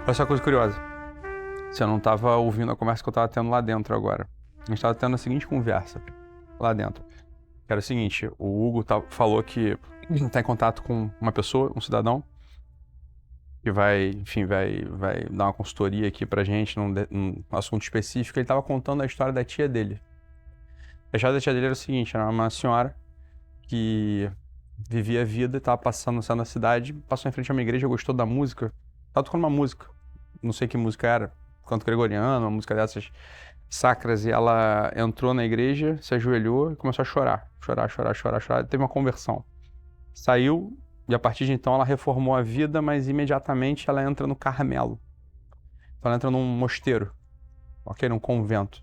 Olha só que coisa curiosa. Você não estava ouvindo a conversa que eu estava tendo lá dentro agora. A gente estava tendo a seguinte conversa lá dentro. Que era o seguinte, o Hugo falou que está em contato com uma pessoa, um cidadão, que vai, enfim, vai dar uma consultoria aqui pra gente num assunto específico. Ele estava contando a história da tia dele. A história da tia dele era o seguinte, era uma senhora que vivia a vida, estava passando na cidade, passou em frente a uma igreja, gostou da música, estava tocando uma música, não sei que música era, canto gregoriano, uma música dessas sacras, e ela entrou na igreja, se ajoelhou e começou a chorar, teve uma conversão. Saiu e a partir de então ela reformou a vida, mas imediatamente ela entra no Carmelo. Então ela entra num mosteiro, ok? Num convento.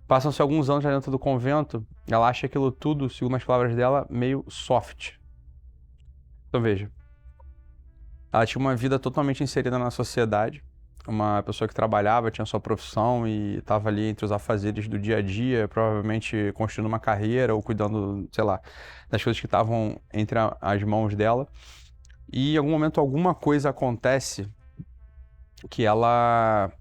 Passam-se alguns anos já dentro do convento, ela acha aquilo tudo, segundo as palavras dela, meio soft. Então veja, ela tinha uma vida totalmente inserida na sociedade, uma pessoa que trabalhava, tinha sua profissão e estava ali entre os afazeres do dia a dia, provavelmente construindo uma carreira ou cuidando, sei lá, das coisas que estavam entre as mãos dela. E em algum momento alguma coisa acontece que ela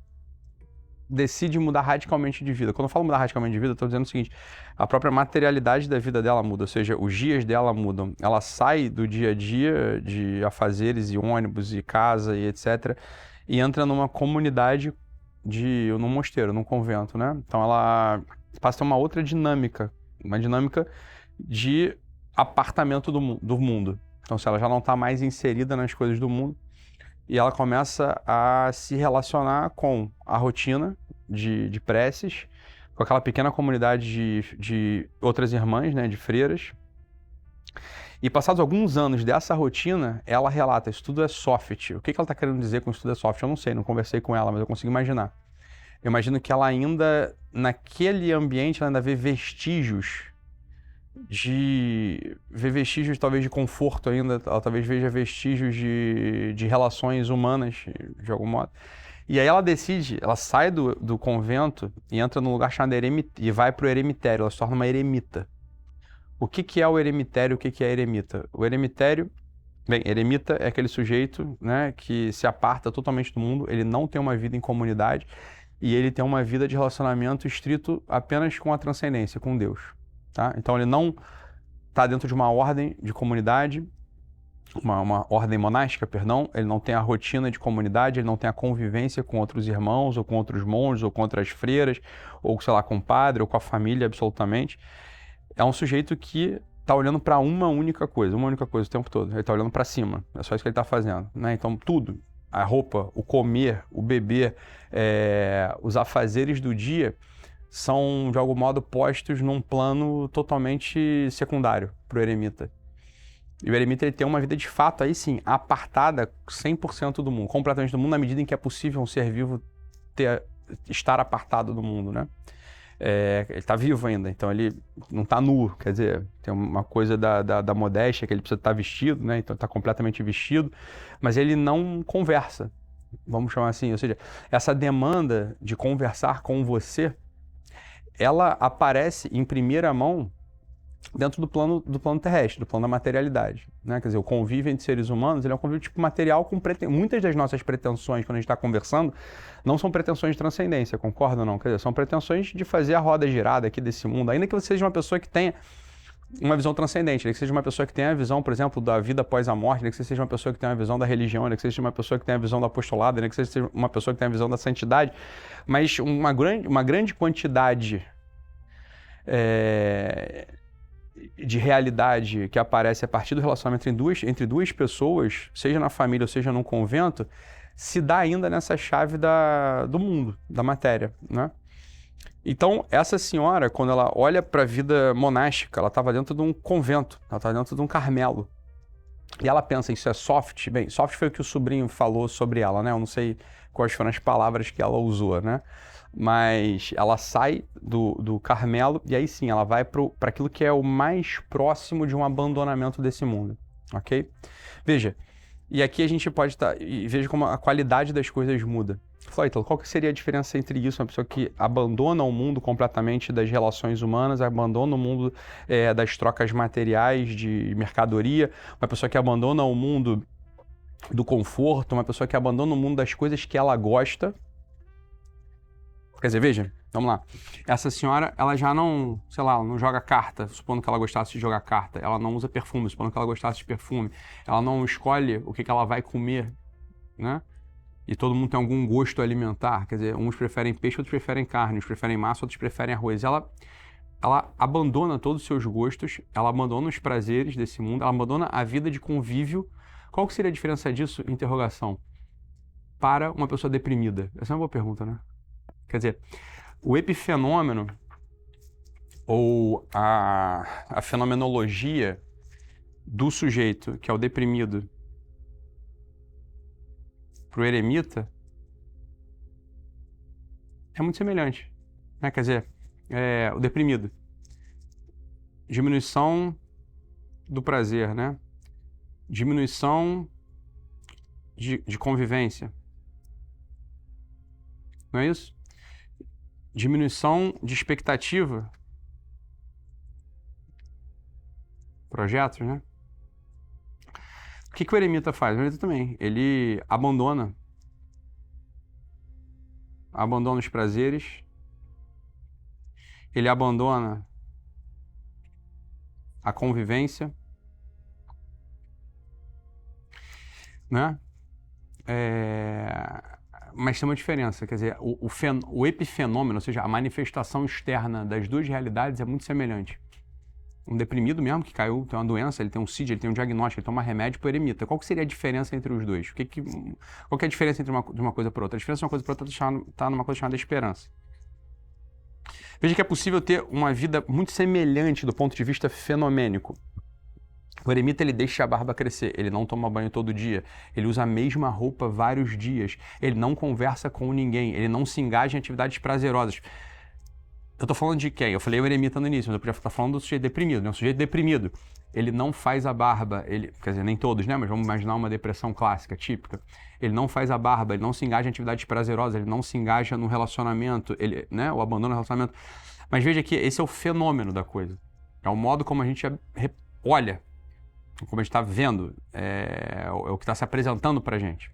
decide mudar radicalmente de vida. Quando eu falo mudar radicalmente de vida, eu estou dizendo o seguinte, a própria materialidade da vida dela muda, ou seja, os dias dela mudam. Ela sai do dia a dia de afazeres e ônibus e casa e etc. e entra numa comunidade num mosteiro, num convento, né? Então ela passa a ter uma outra dinâmica, uma dinâmica de apartamento do mundo. Então se ela já não está mais inserida nas coisas do mundo, e ela começa a se relacionar com a rotina de preces, com aquela pequena comunidade de outras irmãs, né, de freiras. E passados alguns anos dessa rotina, ela relata, isso tudo é soft. O que ela está querendo dizer com isso tudo é soft? Eu não sei, não conversei com ela, mas eu consigo imaginar. Eu imagino que ela ainda, naquele ambiente, ela ainda vê vestígios talvez de conforto ainda, ela talvez veja vestígios de relações humanas, de algum modo. E aí ela sai do convento e entra num lugar chamado e vai para o eremitério, ela se torna uma eremita. O que é o eremitério, o que é a eremita? O eremitério, eremita é aquele sujeito, né, que se aparta totalmente do mundo, ele não tem uma vida em comunidade e ele tem uma vida de relacionamento estrito apenas com a transcendência, com Deus. Tá? Então ele não está dentro de uma ordem de comunidade, uma ordem monástica, perdão, ele não tem a rotina de comunidade, ele não tem a convivência com outros irmãos, ou com outros monges, ou com outras freiras, ou sei lá, com o padre, ou com a família, absolutamente. É um sujeito que está olhando para uma única coisa o tempo todo, ele está olhando para cima, é só isso que ele está fazendo, né? Então tudo, a roupa, o comer, o beber, os afazeres do dia, são, de algum modo, postos num plano totalmente secundário para o eremita. E o eremita ele tem uma vida, de fato, aí sim, apartada 100% do mundo, completamente do mundo, na medida em que é possível um ser vivo estar apartado do mundo, né? Ele está vivo ainda, então ele não está nu, quer dizer, tem uma coisa da modéstia, que ele precisa estar vestido, né? Então está completamente vestido, mas ele não conversa, vamos chamar assim, ou seja, essa demanda de conversar com você, ela aparece em primeira mão dentro do plano terrestre, do plano da materialidade, né? Quer dizer, o convívio entre seres humanos, ele é um convívio tipo material com muitas das nossas pretensões quando a gente está conversando não são pretensões de transcendência, concorda ou não? Quer dizer, são pretensões de fazer a roda girar daqui desse mundo, ainda que você seja uma pessoa que tenha uma visão transcendente, ainda que seja uma pessoa que tenha a visão, por exemplo, da vida após a morte, ainda que você seja uma pessoa que tenha a visão da religião, ainda que você seja uma pessoa que tenha a visão do apostolado, ainda que você seja uma pessoa que tenha a visão da santidade, mas uma grande quantidade de realidade que aparece a partir do relacionamento entre duas pessoas, seja na família ou seja num convento, se dá ainda nessa chave do mundo, da matéria, né? Então, essa senhora, quando ela olha para a vida monástica, ela estava dentro de um convento, ela estava dentro de um Carmelo. E ela pensa, isso é soft? Bem, soft foi o que o sobrinho falou sobre ela, né? Eu não sei quais foram as palavras que ela usou, né? Mas ela sai do Carmelo e aí sim, ela vai para aquilo que é o mais próximo de um abandonamento desse mundo, ok? Veja, e aqui a gente pode e veja como a qualidade das coisas muda. Ítalo, qual que seria a diferença entre isso, uma pessoa que abandona o mundo completamente das relações humanas, abandona o mundo das trocas materiais de mercadoria, uma pessoa que abandona o mundo do conforto, uma pessoa que abandona o mundo das coisas que ela gosta. Quer dizer, veja, vamos lá. Essa senhora, ela já não, sei lá, ela não joga carta, supondo que ela gostasse de jogar carta. Ela não usa perfume, supondo que ela gostasse de perfume. Ela não escolhe o que ela vai comer, né? E todo mundo tem algum gosto alimentar. Quer dizer, uns preferem peixe, outros preferem carne, uns preferem massa, outros preferem arroz. Ela abandona todos os seus gostos, ela abandona os prazeres desse mundo, ela abandona a vida de convívio. Qual que seria a diferença disso? Interrogação. Para uma pessoa deprimida. Essa é uma boa pergunta, né? Quer dizer, o epifenômeno ou a fenomenologia do sujeito, que é o deprimido, para o eremita, é muito semelhante. Né? Quer dizer, o deprimido, diminuição do prazer, né? Diminuição de convivência. Não é isso? Diminuição de expectativa. Projetos, né? O que o eremita faz? O eremita também. Ele abandona os prazeres. Ele abandona a convivência. Né? Mas tem uma diferença, quer dizer, o epifenômeno, ou seja, a manifestação externa das duas realidades é muito semelhante. Um deprimido mesmo, que caiu, tem uma doença, ele tem um CID, ele tem um diagnóstico, ele toma remédio para o eremita. Qual que seria a diferença entre os dois? Qual que é a diferença entre de uma coisa para outra? A diferença de uma coisa para outra está numa coisa chamada esperança. Veja que é possível ter uma vida muito semelhante do ponto de vista fenomênico. O eremita, ele deixa a barba crescer, ele não toma banho todo dia, ele usa a mesma roupa vários dias, ele não conversa com ninguém, ele não se engaja em atividades prazerosas. Eu tô falando de quem? Eu falei o eremita no início, mas eu podia estar falando do sujeito deprimido, né? O sujeito deprimido, ele não faz a barba, quer dizer, nem todos, né? Mas vamos imaginar uma depressão clássica, típica. Ele não faz a barba, ele não se engaja em atividades prazerosas, ele não se engaja no relacionamento, né? O abandono do relacionamento. Mas veja que esse é o fenômeno da coisa. É o modo como a gente olha, como a gente está vendo, é o que está se apresentando para a gente.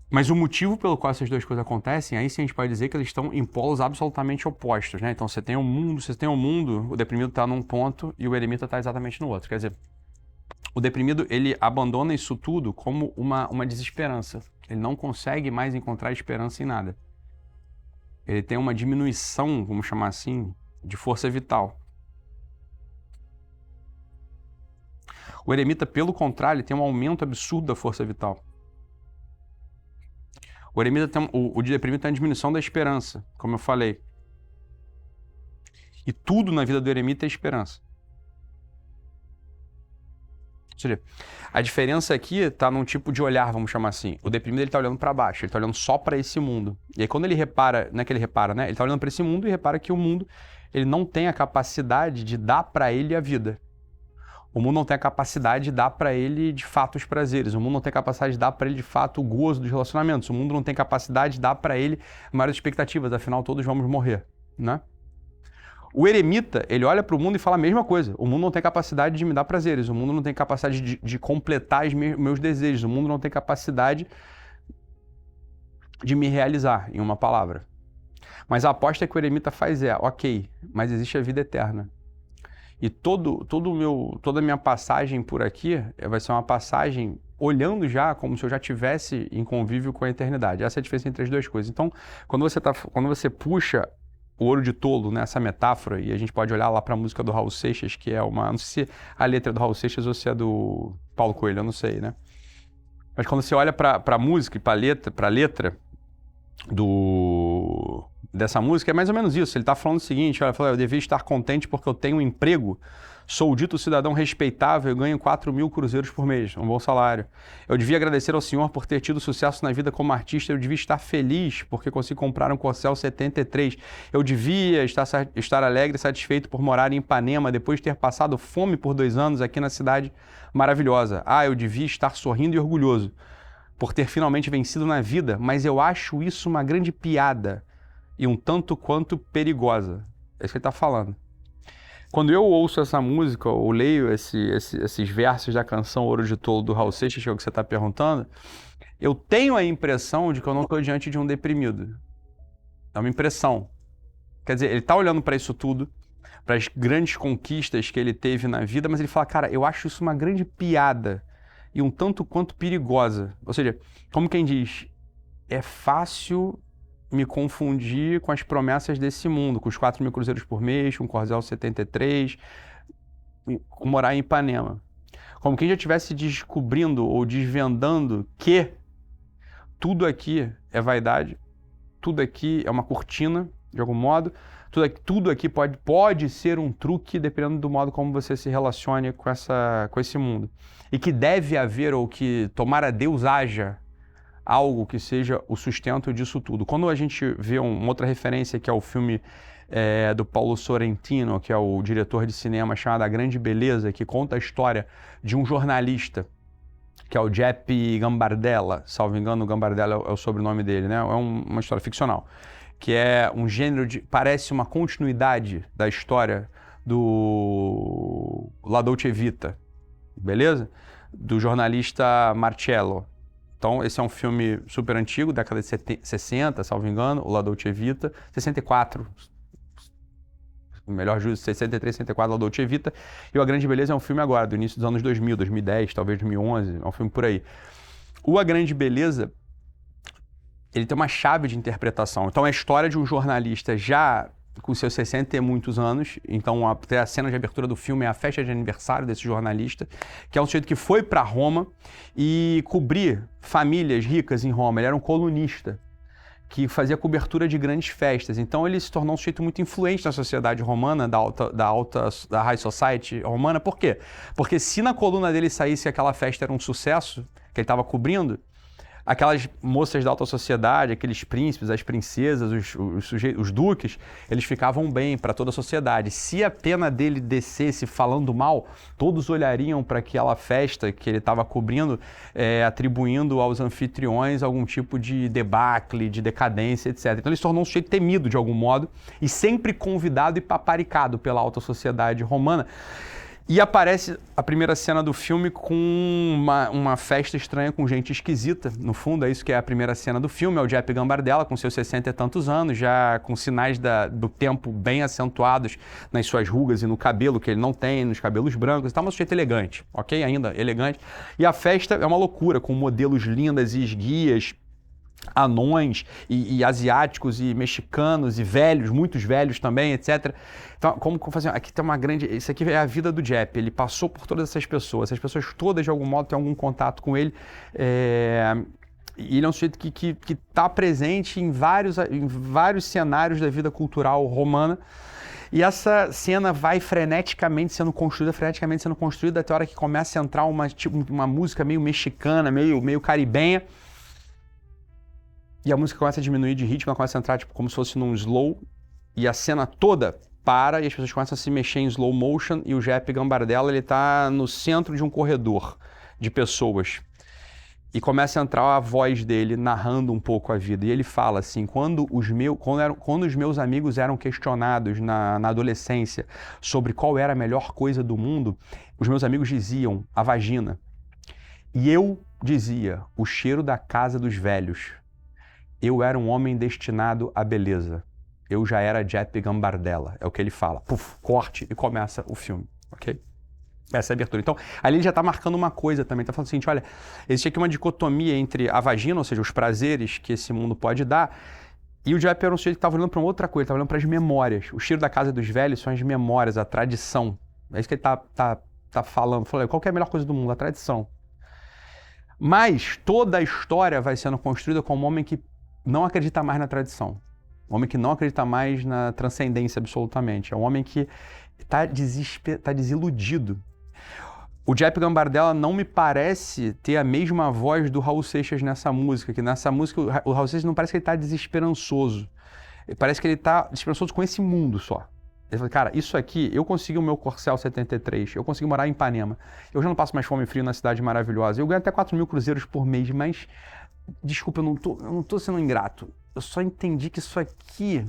Mas o motivo pelo qual essas duas coisas acontecem, aí sim a gente pode dizer que eles estão em polos absolutamente opostos, né? Então você tem um mundo, o deprimido está num ponto e o eremita está exatamente no outro. Quer dizer, o deprimido, ele abandona isso tudo como uma desesperança. Ele não consegue mais encontrar esperança em nada. Ele tem uma diminuição, vamos chamar assim, de força vital. O eremita, pelo contrário, tem um aumento absurdo da força vital. O eremita o deprimido tem uma diminuição da esperança, como eu falei. E tudo na vida do eremita é esperança. Ou seja, a diferença aqui está num tipo de olhar, vamos chamar assim. O deprimido, ele está olhando para baixo, ele está olhando só para esse mundo. E aí quando ele repara, não é que ele repara, né? Ele está olhando para esse mundo e repara que o mundo, ele não tem a capacidade de dar para ele a vida. O mundo não tem a capacidade de dar para ele, de fato, os prazeres. O mundo não tem a capacidade de dar para ele, de fato, o gozo dos relacionamentos. O mundo não tem capacidade de dar para ele maiores expectativas. Afinal, todos vamos morrer, né? O eremita, ele olha para o mundo e fala a mesma coisa. O mundo não tem capacidade de me dar prazeres. O mundo não tem capacidade de completar os meus desejos. O mundo não tem capacidade de me realizar, em uma palavra. Mas a aposta que o eremita faz é, ok, mas existe a vida eterna. E toda a minha passagem por aqui vai ser uma passagem olhando já como se eu já tivesse em convívio com a eternidade. Essa é a diferença entre as duas coisas. Então, quando você puxa o ouro de tolo, né, essa metáfora, e a gente pode olhar lá para a música do Raul Seixas, que é não sei se a letra é do Raul Seixas ou se é do Paulo Coelho, eu não sei, né? Mas quando você olha para a música e para a letra dessa música, é mais ou menos isso. Ele está falando o seguinte, olha, eu devia estar contente porque eu tenho um emprego, sou o dito cidadão respeitável e ganho 4.000 cruzeiros por mês, um bom salário. Eu devia agradecer ao Senhor por ter tido sucesso na vida como artista, eu devia estar feliz porque consegui comprar um Corcel 73. Eu devia estar alegre e satisfeito por morar em Ipanema, depois de ter passado fome por 2 anos aqui na cidade maravilhosa. Eu devia estar sorrindo e orgulhoso por ter finalmente vencido na vida, mas eu acho isso uma grande piada e um tanto quanto perigosa. É isso que ele está falando. Quando eu ouço essa música, ou leio esses versos da canção Ouro de Tolo do Raul Seixas, que é o que você está perguntando, eu tenho a impressão de que eu não estou diante de um deprimido. É uma impressão. Quer dizer, ele está olhando para isso tudo, para as grandes conquistas que ele teve na vida, mas ele fala, cara, eu acho isso uma grande piada e um tanto quanto perigosa. Ou seja, como quem diz, é fácil me confundir com as promessas desse mundo, com os 4.000 cruzeiros por mês, com o Corzel 73, com morar em Ipanema. Como quem já estivesse descobrindo ou desvendando que tudo aqui é vaidade, tudo aqui é uma cortina, de algum modo, tudo aqui pode ser um truque dependendo do modo como você se relacione com esse mundo. E que deve haver, ou que tomara Deus haja, algo que seja o sustento disso tudo. Quando a gente vê uma outra referência, que é o filme do Paulo Sorrentino, que é o diretor de cinema, chamado A Grande Beleza, que conta a história de um jornalista, que é o Jeppe Gambardella, salvo engano, o Gambardella é o sobrenome dele, né? É uma história ficcional, que é um gênero parece uma continuidade da história do La Dolce Vita, beleza? Do jornalista Marcello. Então, esse é um filme super antigo, década de 60, salvo engano, o La Dolce Vita, 64, melhor juízo, 63, 64, La Dolce Vita, e o A Grande Beleza é um filme agora, do início dos anos 2000, 2010, talvez 2011, é um filme por aí. O A Grande Beleza, ele tem uma chave de interpretação. Então, é a história de um jornalista já com seus 60 e muitos anos, então até a cena de abertura do filme é a festa de aniversário desse jornalista, que é um sujeito que foi para Roma e cobrir famílias ricas em Roma. Ele era um colunista que fazia cobertura de grandes festas. Então ele se tornou um sujeito muito influente na sociedade romana, da high society romana. Por quê? Porque se na coluna dele saísse que aquela festa era um sucesso, que ele estava cobrindo, aquelas moças da alta sociedade, aqueles príncipes, as princesas, os duques, eles ficavam bem para toda a sociedade. Se a pena dele descesse falando mal, todos olhariam para aquela festa que ele estava cobrindo, atribuindo aos anfitriões algum tipo de debacle, de decadência, etc. Então ele se tornou um sujeito temido de algum modo e sempre convidado e paparicado pela alta sociedade romana. E aparece a primeira cena do filme com uma festa estranha com gente esquisita. No fundo, é isso que é a primeira cena do filme. É o Jeppe Gambardella, com seus 60 e tantos anos, já com sinais do tempo bem acentuados nas suas rugas e no cabelo, que ele não tem, nos cabelos brancos e tal, mas um sujeito elegante, ok? Ainda elegante. E a festa é uma loucura, com modelos lindas e esguias, anões e asiáticos e mexicanos e velhos, muitos velhos também, etc. Então, como fazer? Aqui tem uma grande... Isso aqui é a vida do Jeppe. Ele passou por todas essas pessoas todas de algum modo têm algum contato com ele. E ele é um sujeito que está presente em vários cenários da vida cultural romana. E essa cena vai freneticamente sendo construída até a hora que começa a entrar uma música meio mexicana, meio caribenha. E a música começa a diminuir de ritmo, ela começa a entrar como se fosse num slow, e a cena toda para e as pessoas começam a se mexer em slow motion, e o Jeppe Gambardella, ele tá no centro de um corredor de pessoas. E começa a entrar a voz dele narrando um pouco a vida. E ele fala assim, quando os meus amigos eram questionados na adolescência sobre qual era a melhor coisa do mundo, os meus amigos diziam a vagina. E eu dizia o cheiro da casa dos velhos. Eu era um homem destinado à beleza. Eu já era Jeppe Gambardella. É o que ele fala. Puf, corte e começa o filme, ok? Essa é a abertura. Então, ali ele já está marcando uma coisa também. Está falando o seguinte, olha, existe aqui uma dicotomia entre a vagina, ou seja, os prazeres que esse mundo pode dar, e o Jeppe era um sujeito que estava olhando para uma outra coisa, estava olhando para as memórias. O cheiro da casa dos velhos são as memórias, a tradição. É isso que ele tá falando. Falando, qual que é a melhor coisa do mundo? A tradição. Mas toda a história vai sendo construída como um homem que não acredita mais na tradição. Um homem que não acredita mais na transcendência absolutamente. É um homem que está desiludido. O Jeppe Gambardella não me parece ter a mesma voz do Raul Seixas nessa música, que nessa música o Raul Seixas não parece que ele está desesperançoso. Parece que ele está desesperançoso com esse mundo só. Ele fala, cara, isso aqui, eu consegui o meu Corcel 73, eu consegui morar em Ipanema, eu já não passo mais fome e frio na cidade maravilhosa, eu ganho até 4.000 cruzeiros por mês, mas, desculpa, eu não tô sendo ingrato, eu só entendi que isso aqui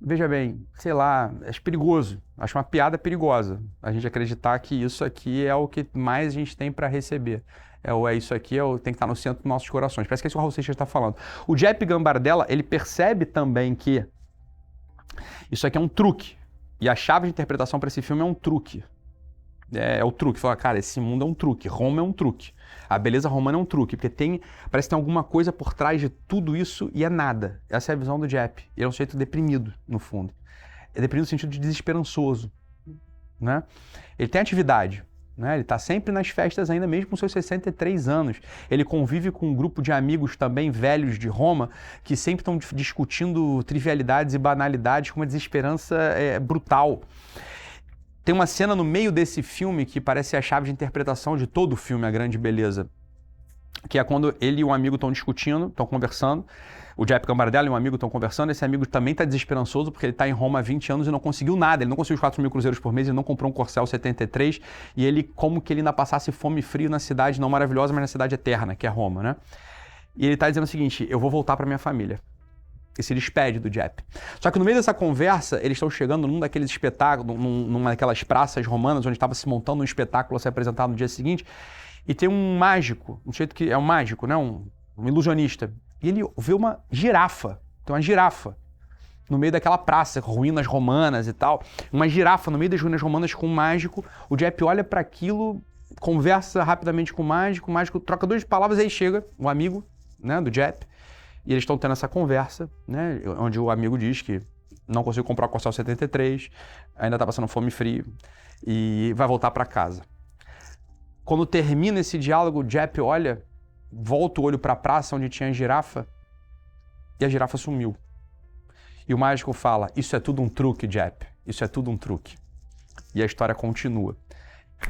veja bem, sei lá, acho perigoso. Acho uma piada perigosa. A gente acreditar que isso aqui é o que mais a gente tem para receber. Isso aqui tem que estar no centro dos nossos corações. Parece que é isso que o Raul Seixas está falando. O Jepp Gambardella, ele percebe também que isso aqui é um truque. E a chave de interpretação para esse filme é um truque. É o truque. Fala, cara, esse mundo é um truque. Roma é um truque. A beleza romana é um truque. Porque parece que tem alguma coisa por trás de tudo isso e é nada. Essa é a visão do Jepp. Ele é um sujeito deprimido, no fundo. É deprimido no sentido de desesperançoso. Né? Ele tem atividade. Né? Ele está sempre nas festas ainda, mesmo com seus 63 anos. Ele convive com um grupo de amigos também velhos de Roma que sempre estão discutindo trivialidades e banalidades com uma desesperança brutal. Tem uma cena no meio desse filme que parece a chave de interpretação de todo o filme, A Grande Beleza, que é quando ele e um amigo estão discutindo, estão conversando, o Jepp Gambardella e um amigo estão conversando, esse amigo também está desesperançoso porque ele está em Roma há 20 anos e não conseguiu nada, ele não conseguiu os 4 mil cruzeiros por mês, ele não comprou um Corcel 73 e ele, como que ele ainda passasse fome e frio na cidade não maravilhosa, mas na cidade eterna, que é Roma, né? E ele está dizendo o seguinte, eu vou voltar para minha família. E se despede do Jepp. Só que no meio dessa conversa, eles estão chegando num daqueles espetáculos, numa daquelas praças romanas, onde estava se montando um espetáculo a ser apresentado no dia seguinte, e tem um mágico, um jeito que é um mágico, né? Um ilusionista. E ele vê uma girafa, tem uma girafa no meio daquela praça, ruínas romanas e tal. Uma girafa no meio das ruínas romanas com um mágico. O Jepp olha para aquilo, conversa rapidamente com o mágico troca 2 palavras, aí chega um amigo, né, do Jepp. E eles estão tendo essa conversa, né, onde o amigo diz que não conseguiu comprar o Corcel 73, ainda está passando fome e frio, e vai voltar para casa. Quando termina esse diálogo, o Jepp olha, volta o olho para a praça onde tinha a girafa, e a girafa sumiu. E o mágico fala, isso é tudo um truque, Jepp, isso é tudo um truque. E a história continua.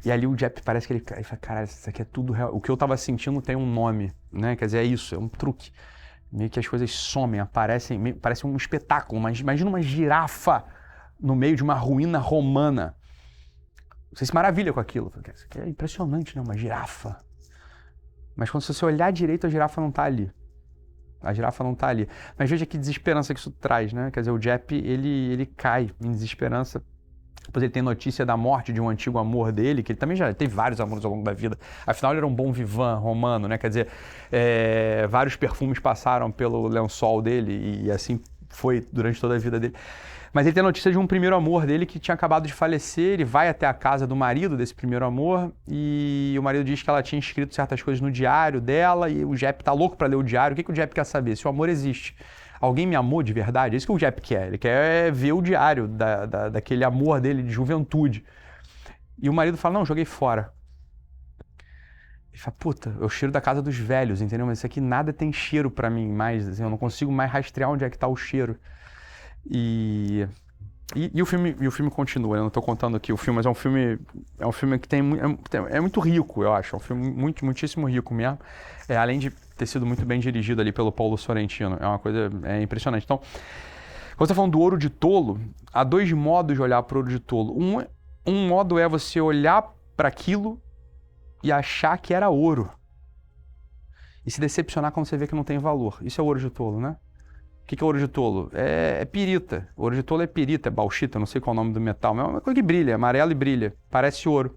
E ali o Jepp parece que ele fala, caralho, isso aqui é tudo real. O que eu estava sentindo tem um nome, né, quer dizer, é isso, é um truque. Meio que as coisas somem, aparecem, parece um espetáculo, mas imagina uma girafa no meio de uma ruína romana. Você se maravilha com aquilo. Isso aqui é impressionante, né? Uma girafa. Mas quando você olhar direito, a girafa não está ali. A girafa não está ali. Mas veja que desesperança que isso traz, né? Quer dizer, o Jepp, ele cai em desesperança. Depois ele tem notícia da morte de um antigo amor dele, que ele também já teve vários amores ao longo da vida. Afinal, ele era um bom vivant romano, né? Quer dizer, vários perfumes passaram pelo lençol dele e assim foi durante toda a vida dele. Mas ele tem a notícia de um primeiro amor dele que tinha acabado de falecer. Ele vai até a casa do marido desse primeiro amor e o marido diz que ela tinha escrito certas coisas no diário dela e o Jepp tá louco para ler o diário. O que o Jepp quer saber? Se o amor existe. Alguém me amou de verdade? É isso que o Jepp quer. Ele quer ver o diário daquele amor dele de juventude. E o marido fala, não, joguei fora. Ele fala, puta, é o cheiro da casa dos velhos, entendeu? Mas isso aqui nada tem cheiro pra mim mais, assim, eu não consigo mais rastrear onde é que tá o cheiro. E o filme continua, eu não tô contando aqui o filme, mas é um filme que é muito rico, eu acho. É um filme muitíssimo rico mesmo. Além de ter sido muito bem dirigido ali pelo Paulo Sorrentino. É uma coisa impressionante. Então, quando você está falando do Ouro de Tolo, há 2 modos de olhar para o Ouro de Tolo. Um modo é você olhar para aquilo e achar que era ouro. E se decepcionar quando você vê que não tem valor. Isso é o Ouro de Tolo, né? O que é ouro de tolo? É pirita. O ouro de tolo é pirita, é bauxita, não sei qual é o nome do metal, mas é uma coisa que brilha, é amarelo e brilha. Parece ouro.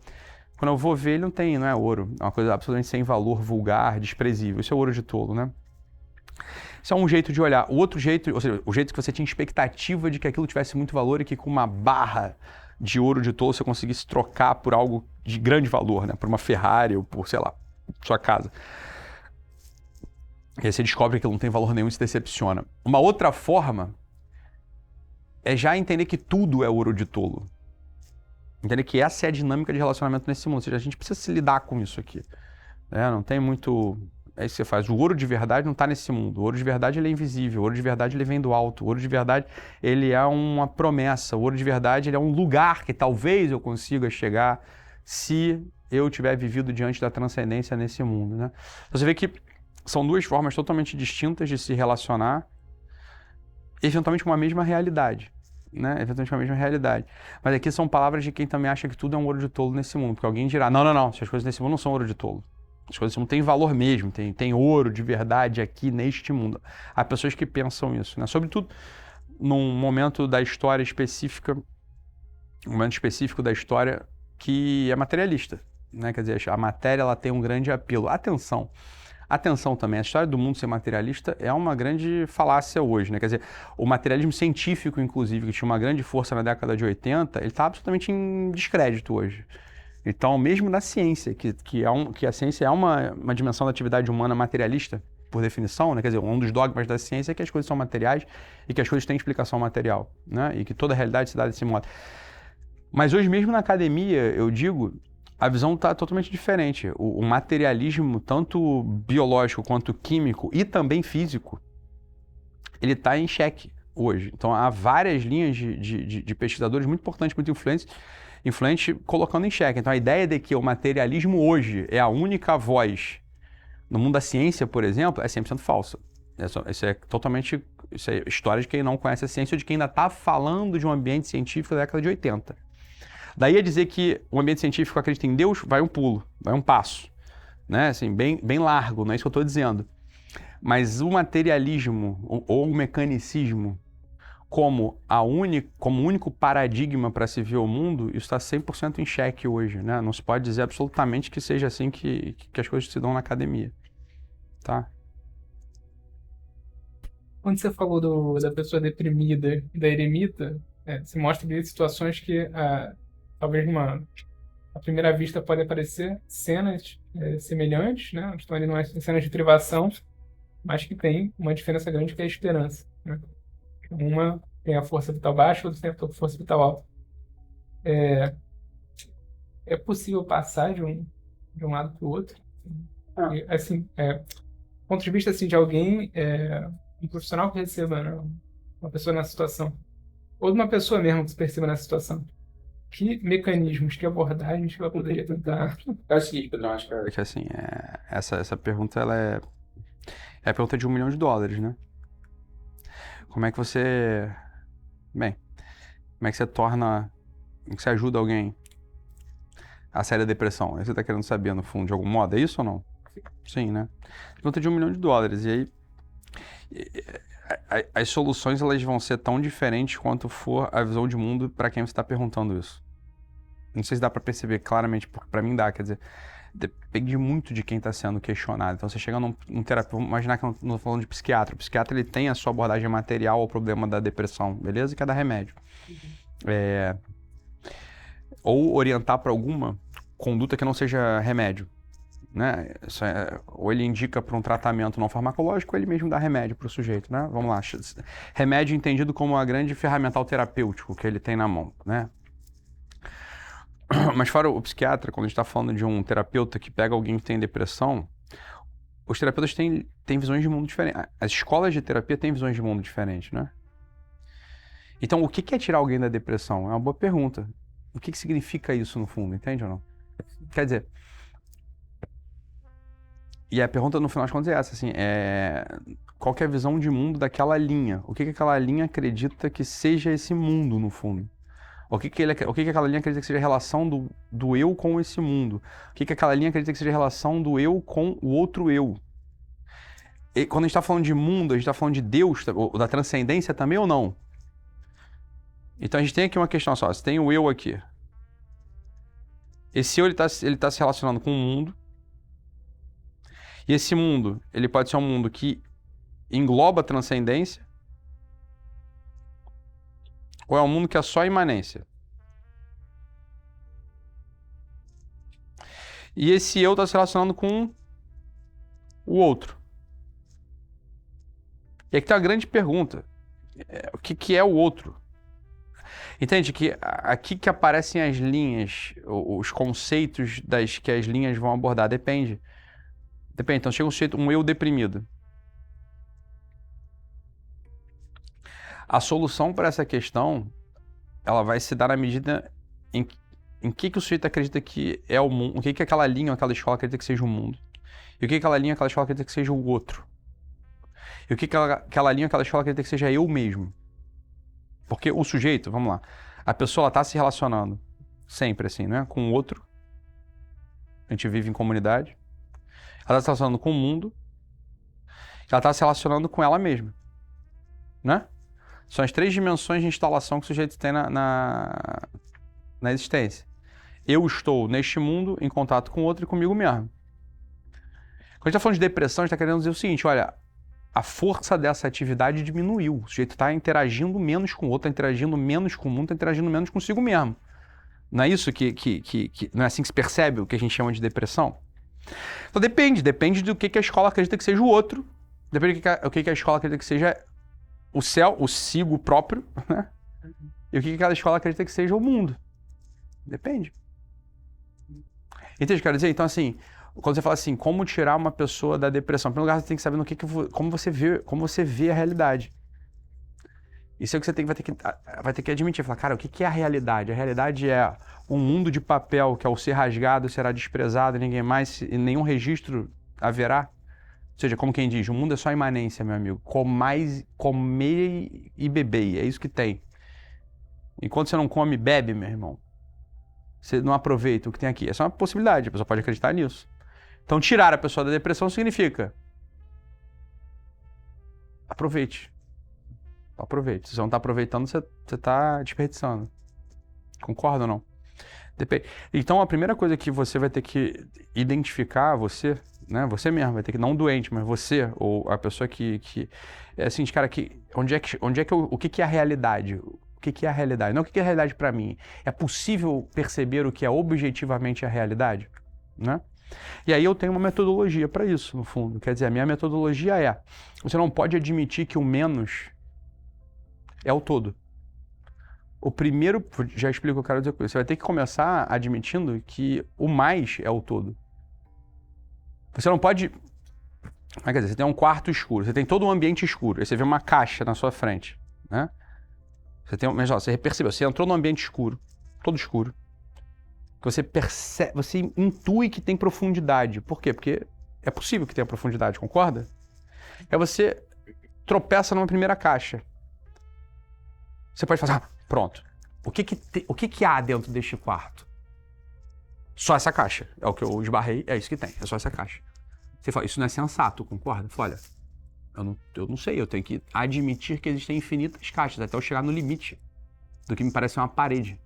Quando eu vou ver, ele não é ouro. É uma coisa absolutamente sem valor, vulgar, desprezível. Isso é ouro de tolo, né? Isso é um jeito de olhar. O outro jeito, ou seja, o jeito que você tinha expectativa de que aquilo tivesse muito valor e que com uma barra de ouro de tolo você conseguisse trocar por algo de grande valor, né? Por uma Ferrari ou por, sei lá, sua casa. E aí você descobre que aquilo não tem valor nenhum e se decepciona. Uma outra forma é já entender que tudo é ouro de tolo. Entender que essa é a dinâmica de relacionamento nesse mundo. Ou seja, a gente precisa se lidar com isso aqui. Não tem muito... É isso que você faz. O ouro de verdade não está nesse mundo. O ouro de verdade ele é invisível. O ouro de verdade ele vem do alto. O ouro de verdade ele é uma promessa. O ouro de verdade ele é um lugar que talvez eu consiga chegar se eu tiver vivido diante da transcendência nesse mundo, né? Você vê que são 2 formas totalmente distintas de se relacionar, eventualmente com uma mesma realidade, né? Eventualmente com a mesma realidade. Mas aqui são palavras de quem também acha que tudo é um ouro de tolo nesse mundo, porque alguém dirá, não, as coisas nesse mundo não são ouro de tolo. As coisas não têm valor mesmo, tem ouro de verdade aqui neste mundo. Há pessoas que pensam isso, né? Sobretudo num momento da história específica, um momento específico da história que é materialista, né? Quer dizer, a matéria ela tem um grande apelo. Atenção também, a história do mundo ser materialista é uma grande falácia hoje, né? Quer dizer, o materialismo científico, inclusive, que tinha uma grande força na década de 80, ele está absolutamente em descrédito hoje. Então, mesmo na ciência, que a ciência é uma dimensão da atividade humana materialista, por definição, né? Quer dizer, um dos dogmas da ciência é que as coisas são materiais e que as coisas têm explicação material, né? E que toda a realidade se dá desse modo. Mas hoje mesmo na academia, eu digo, a visão está totalmente diferente. O materialismo, tanto biológico quanto químico e também físico, ele está em xeque hoje. Então, há várias linhas de pesquisadores muito importantes, muito influentes, colocando em xeque. Então, a ideia de que o materialismo hoje é a única voz no mundo da ciência, por exemplo, é 100% falsa. Isso é história de quem não conhece a ciência ou de quem ainda está falando de um ambiente científico da década de 80. Daí a dizer que o ambiente científico acredita em Deus, vai um pulo, vai um passo, né? Assim, bem largo, não é isso que eu estou dizendo. Mas o materialismo ou o mecanicismo como único paradigma para se ver o mundo, isso está 100% em xeque hoje, né? Não se pode dizer absolutamente que seja assim que as coisas se dão na academia, tá? Quando você falou da pessoa deprimida e da eremita, você mostra ali situações que, talvez à primeira vista, podem aparecer cenas semelhantes, né? Estão ali em cenas de privação, mas que tem uma diferença grande que é a esperança, né? Uma tem a força vital baixa, outra tem a força vital alta. É possível passar de um lado para o outro? E, assim, do ponto de vista assim, de alguém, um profissional que receba, né, uma pessoa nessa situação, ou de uma pessoa mesmo que se perceba nessa situação, que mecanismos, que abordagens que ela poderia tentar? É o seguinte, Pedro, eu acho que Porque assim, essa pergunta ela é a pergunta de $1 milhão, né? Como é que você... Bem, como é que você torna... Como é que você ajuda alguém a sair da depressão? Aí você tá querendo saber, no fundo, de algum modo, é isso ou não? Sim, né? Pergunta de $1 milhão. E aí, as soluções elas vão ser tão diferentes quanto for a visão de mundo para quem você está perguntando isso. Não sei se dá para perceber claramente, porque para mim dá, quer dizer, depende muito de quem está sendo questionado. Então você chega num terapeuta, vamos imaginar que eu não estou falando de psiquiatra. O psiquiatra ele tem a sua abordagem material ao problema da depressão, beleza? E cada remédio. Ou orientar para alguma conduta que não seja remédio, né? Ou ele indica para um tratamento não farmacológico, ou ele mesmo dá remédio para o sujeito, né? Vamos lá, remédio entendido como a grande ferramental terapêutico que ele tem na mão, né? Mas fora o psiquiatra, quando a gente está falando de um terapeuta que pega alguém que tem depressão, os terapeutas têm visões de mundo diferentes. As escolas de terapia têm visões de mundo diferentes, né? Então, o que é tirar alguém da depressão? É uma boa pergunta. O que significa isso no fundo, entende ou não? Quer dizer, e a pergunta no final de contas é essa, assim, qual que é a visão de mundo daquela linha? O que aquela linha acredita que seja esse mundo, no fundo? O que aquela linha acredita que seja a relação do eu com esse mundo? O que aquela linha acredita que seja a relação do eu com o outro eu? E quando a gente está falando de mundo, a gente está falando de Deus, ou da transcendência também ou não? Então a gente tem aqui uma questão só, você tem o eu aqui. Esse eu, ele tá se relacionando com o mundo. E esse mundo, ele pode ser um mundo que engloba a transcendência, ou é um mundo que é só imanência? E esse eu está se relacionando com o outro. E aqui está a grande pergunta. O que é o outro? Entende que aqui que aparecem as linhas, os conceitos que as linhas vão abordar. Depende. Então chega um eu deprimido. A solução para essa questão, ela vai se dar na medida em que o sujeito acredita que é o mundo, o que aquela linha, aquela escola acredita que seja o mundo, e o que aquela linha, aquela escola acredita que seja o outro, e o que aquela linha, aquela escola acredita que seja eu mesmo. Porque o sujeito, vamos lá, a pessoa está se relacionando sempre assim, né, com o outro, a gente vive em comunidade, ela está se relacionando com o mundo, ela está se relacionando com ela mesma, né? São as 3 dimensões de instalação que o sujeito tem na existência. Eu estou neste mundo em contato com o outro e comigo mesmo. Quando a gente está falando de depressão, a gente está querendo dizer o seguinte, olha, a força dessa atividade diminuiu. O sujeito está interagindo menos com o outro, está interagindo menos com o mundo, está interagindo menos consigo mesmo. Não é isso não é assim que se percebe o que a gente chama de depressão? Então depende do que a escola acredita que seja o outro, depende do que a escola acredita que seja o céu, o sigo próprio, né? E o que cada escola acredita que seja o mundo. Depende. Entende o que eu quero dizer? Então, assim, quando você fala assim, como tirar uma pessoa da depressão, em primeiro lugar, você tem que saber como você vê a realidade. Isso é o que você vai ter que admitir. Falar, cara, o que é a realidade? A realidade é um mundo de papel que, ao ser rasgado, será desprezado, ninguém mais, e nenhum registro haverá. Ou seja, como quem diz, o mundo é só imanência, meu amigo. Comer e beber, é isso que tem. Enquanto você não come e bebe, meu irmão, você não aproveita o que tem aqui. Essa é uma possibilidade, a pessoa pode acreditar nisso. Então, tirar a pessoa da depressão significa aproveite. Aproveite. Se você não está aproveitando, você está desperdiçando. Concorda ou não? Depende. Então, a primeira coisa que você vai ter que identificar, né? Você mesmo, vai ter que, não doente, mas você, ou a pessoa que é assim, cara, o que é a realidade? O que é a realidade? Não o que é a realidade para mim. É possível perceber o que é objetivamente a realidade? Né? E aí eu tenho uma metodologia para isso, no fundo. Quer dizer, a minha metodologia é, você não pode admitir que o menos é o todo. O primeiro, já explico o que eu quero dizer com isso, você vai ter que começar admitindo que o mais é o todo. Você não pode... Quer dizer, você tem um quarto escuro, você tem todo um ambiente escuro, aí você vê uma caixa na sua frente, né? Mas ó, você percebeu, você entrou num ambiente escuro, todo escuro. Você percebe, você intui que tem profundidade. Por quê? Porque é possível que tenha profundidade, concorda? Aí você tropeça numa primeira caixa. Você pode falar, pronto. O que há dentro deste quarto? Só essa caixa. É o que eu esbarrei, é isso que tem, é só essa caixa. Você fala, isso não é sensato, concorda? Fala, olha, eu não sei, eu tenho que admitir que existem infinitas caixas, até eu chegar no limite do que me parece uma parede.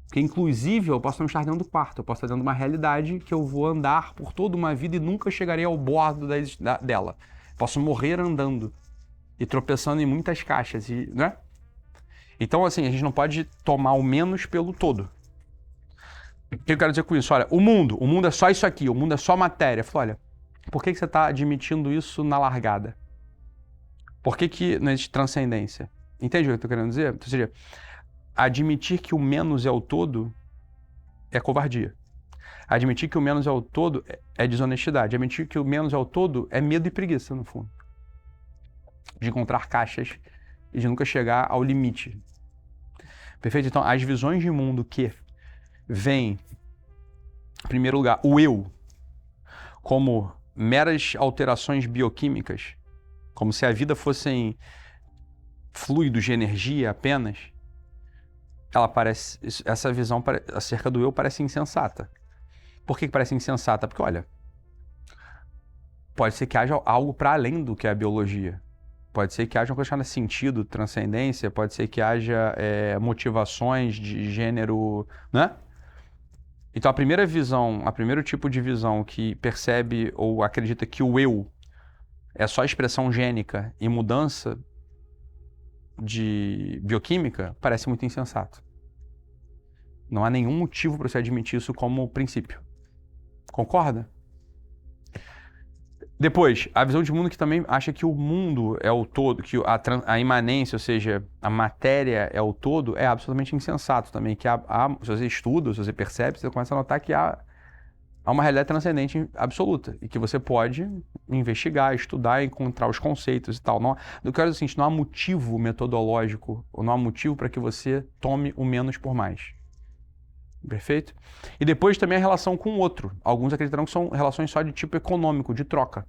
Porque, inclusive, eu posso não estar dentro do quarto, eu posso estar dentro de uma realidade que eu vou andar por toda uma vida e nunca chegarei ao bordo dela. Posso morrer andando e tropeçando em muitas caixas, né? Então, assim, a gente não pode tomar o menos pelo todo. O que eu quero dizer com isso? Olha, o mundo é só isso aqui, o mundo é só matéria. Eu falo, olha, por que você está admitindo isso na largada? Por que não existe transcendência? Entende o que eu estou querendo dizer? Ou seja, admitir que o menos é o todo é covardia. Admitir que o menos é o todo é desonestidade. Admitir que o menos é o todo é medo e preguiça, no fundo. De encontrar caixas e de nunca chegar ao limite. Perfeito? Então, as visões de mundo que vêm, em primeiro lugar, o eu, como meras alterações bioquímicas, como se a vida fossem fluidos de energia apenas, essa visão acerca do eu parece insensata. Por que parece insensata? Porque, olha, pode ser que haja algo para além do que é a biologia. Pode ser que haja uma coisa chamada sentido, transcendência, pode ser que haja motivações de gênero, né? Então, o primeiro tipo de visão que percebe ou acredita que o eu é só expressão gênica e mudança de bioquímica, parece muito insensato. Não há nenhum motivo para você admitir isso como princípio. Concorda? Depois, a visão de mundo que também acha que o mundo é o todo, que a imanência, ou seja, a matéria é o todo, é absolutamente insensato também. Que se você estuda, se você percebe, você começa a notar que há uma realidade transcendente absoluta e que você pode investigar, estudar, encontrar os conceitos e tal. Eu quero dizer assim, não há motivo metodológico, ou não há motivo para que você tome o menos por mais. Perfeito? E depois também a relação com o outro. Alguns acreditarão que são relações só de tipo econômico, de troca.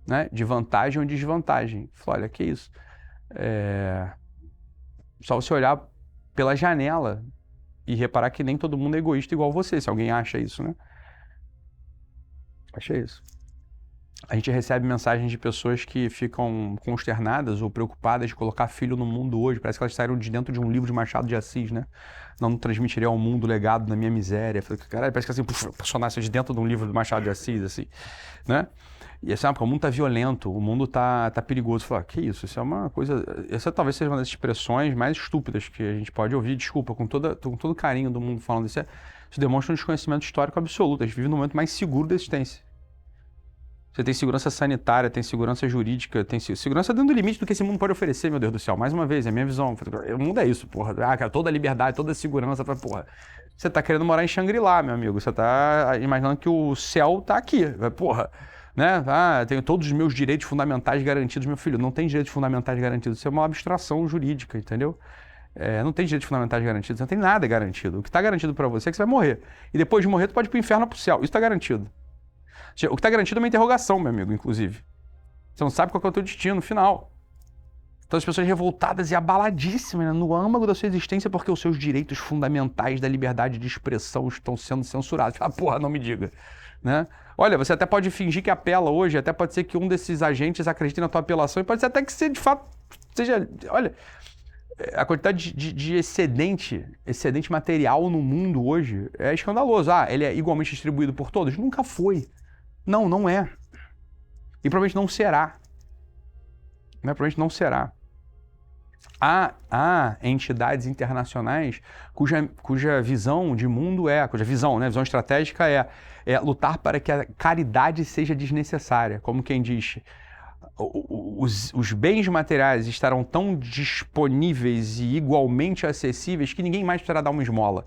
Né? De vantagem ou desvantagem. Olha, que isso? Só você olhar pela janela e reparar que nem todo mundo é egoísta igual você, se alguém acha isso, né? Acha isso. A gente recebe mensagens de pessoas que ficam consternadas ou preocupadas de colocar filho no mundo hoje. Parece que elas saíram de dentro de um livro de Machado de Assis, né? Não transmitiria ao mundo o legado da minha miséria. Caralho, parece que assim, funcionasse de dentro de um livro do Machado de Assis, assim, né? E assim, porque o mundo tá violento, o mundo tá perigoso. Falar, que isso? Isso é uma coisa... Essa talvez seja uma das expressões mais estúpidas que a gente pode ouvir. Desculpa, com todo carinho do mundo falando isso. Isso demonstra um desconhecimento histórico absoluto. A gente vive no momento mais seguro da existência. Você tem segurança sanitária, tem segurança jurídica, tem segurança dentro do limite do que esse mundo pode oferecer, meu Deus do céu. Mais uma vez, é a minha visão. O mundo é isso, porra. Ah, cara, toda a liberdade, toda a segurança, porra. Você tá querendo morar em Shangri-La, meu amigo. Você tá imaginando que o céu tá aqui, porra. Né? Ah, tenho todos os meus direitos fundamentais garantidos, meu filho. Não tem direitos fundamentais garantidos. Isso é uma abstração jurídica, entendeu? Não tem direitos fundamentais garantidos, não tem nada garantido. O que está garantido para você é que você vai morrer. E depois de morrer, tu pode ir pro inferno ou pro céu. Isso está garantido. O que está garantido é uma interrogação, meu amigo, inclusive. Você não sabe qual é o teu destino final. Então as pessoas revoltadas e abaladíssimas, né, no âmago da sua existência porque os seus direitos fundamentais da liberdade de expressão estão sendo censurados. Ah, porra, não me diga. Né? Olha, você até pode fingir que apela hoje, até pode ser que um desses agentes acredite na tua apelação e pode ser até que você, de fato, seja... Olha, a quantidade de excedente material no mundo hoje é escandaloso. Ah, ele é igualmente distribuído por todos? Nunca foi. Não, não é. E provavelmente não será. Né? Provavelmente não será. Há entidades internacionais cuja visão de mundo cuja visão, né, visão estratégica é lutar para que a caridade seja desnecessária. Como quem diz, os bens materiais estarão tão disponíveis e igualmente acessíveis que ninguém mais precisará dar uma esmola.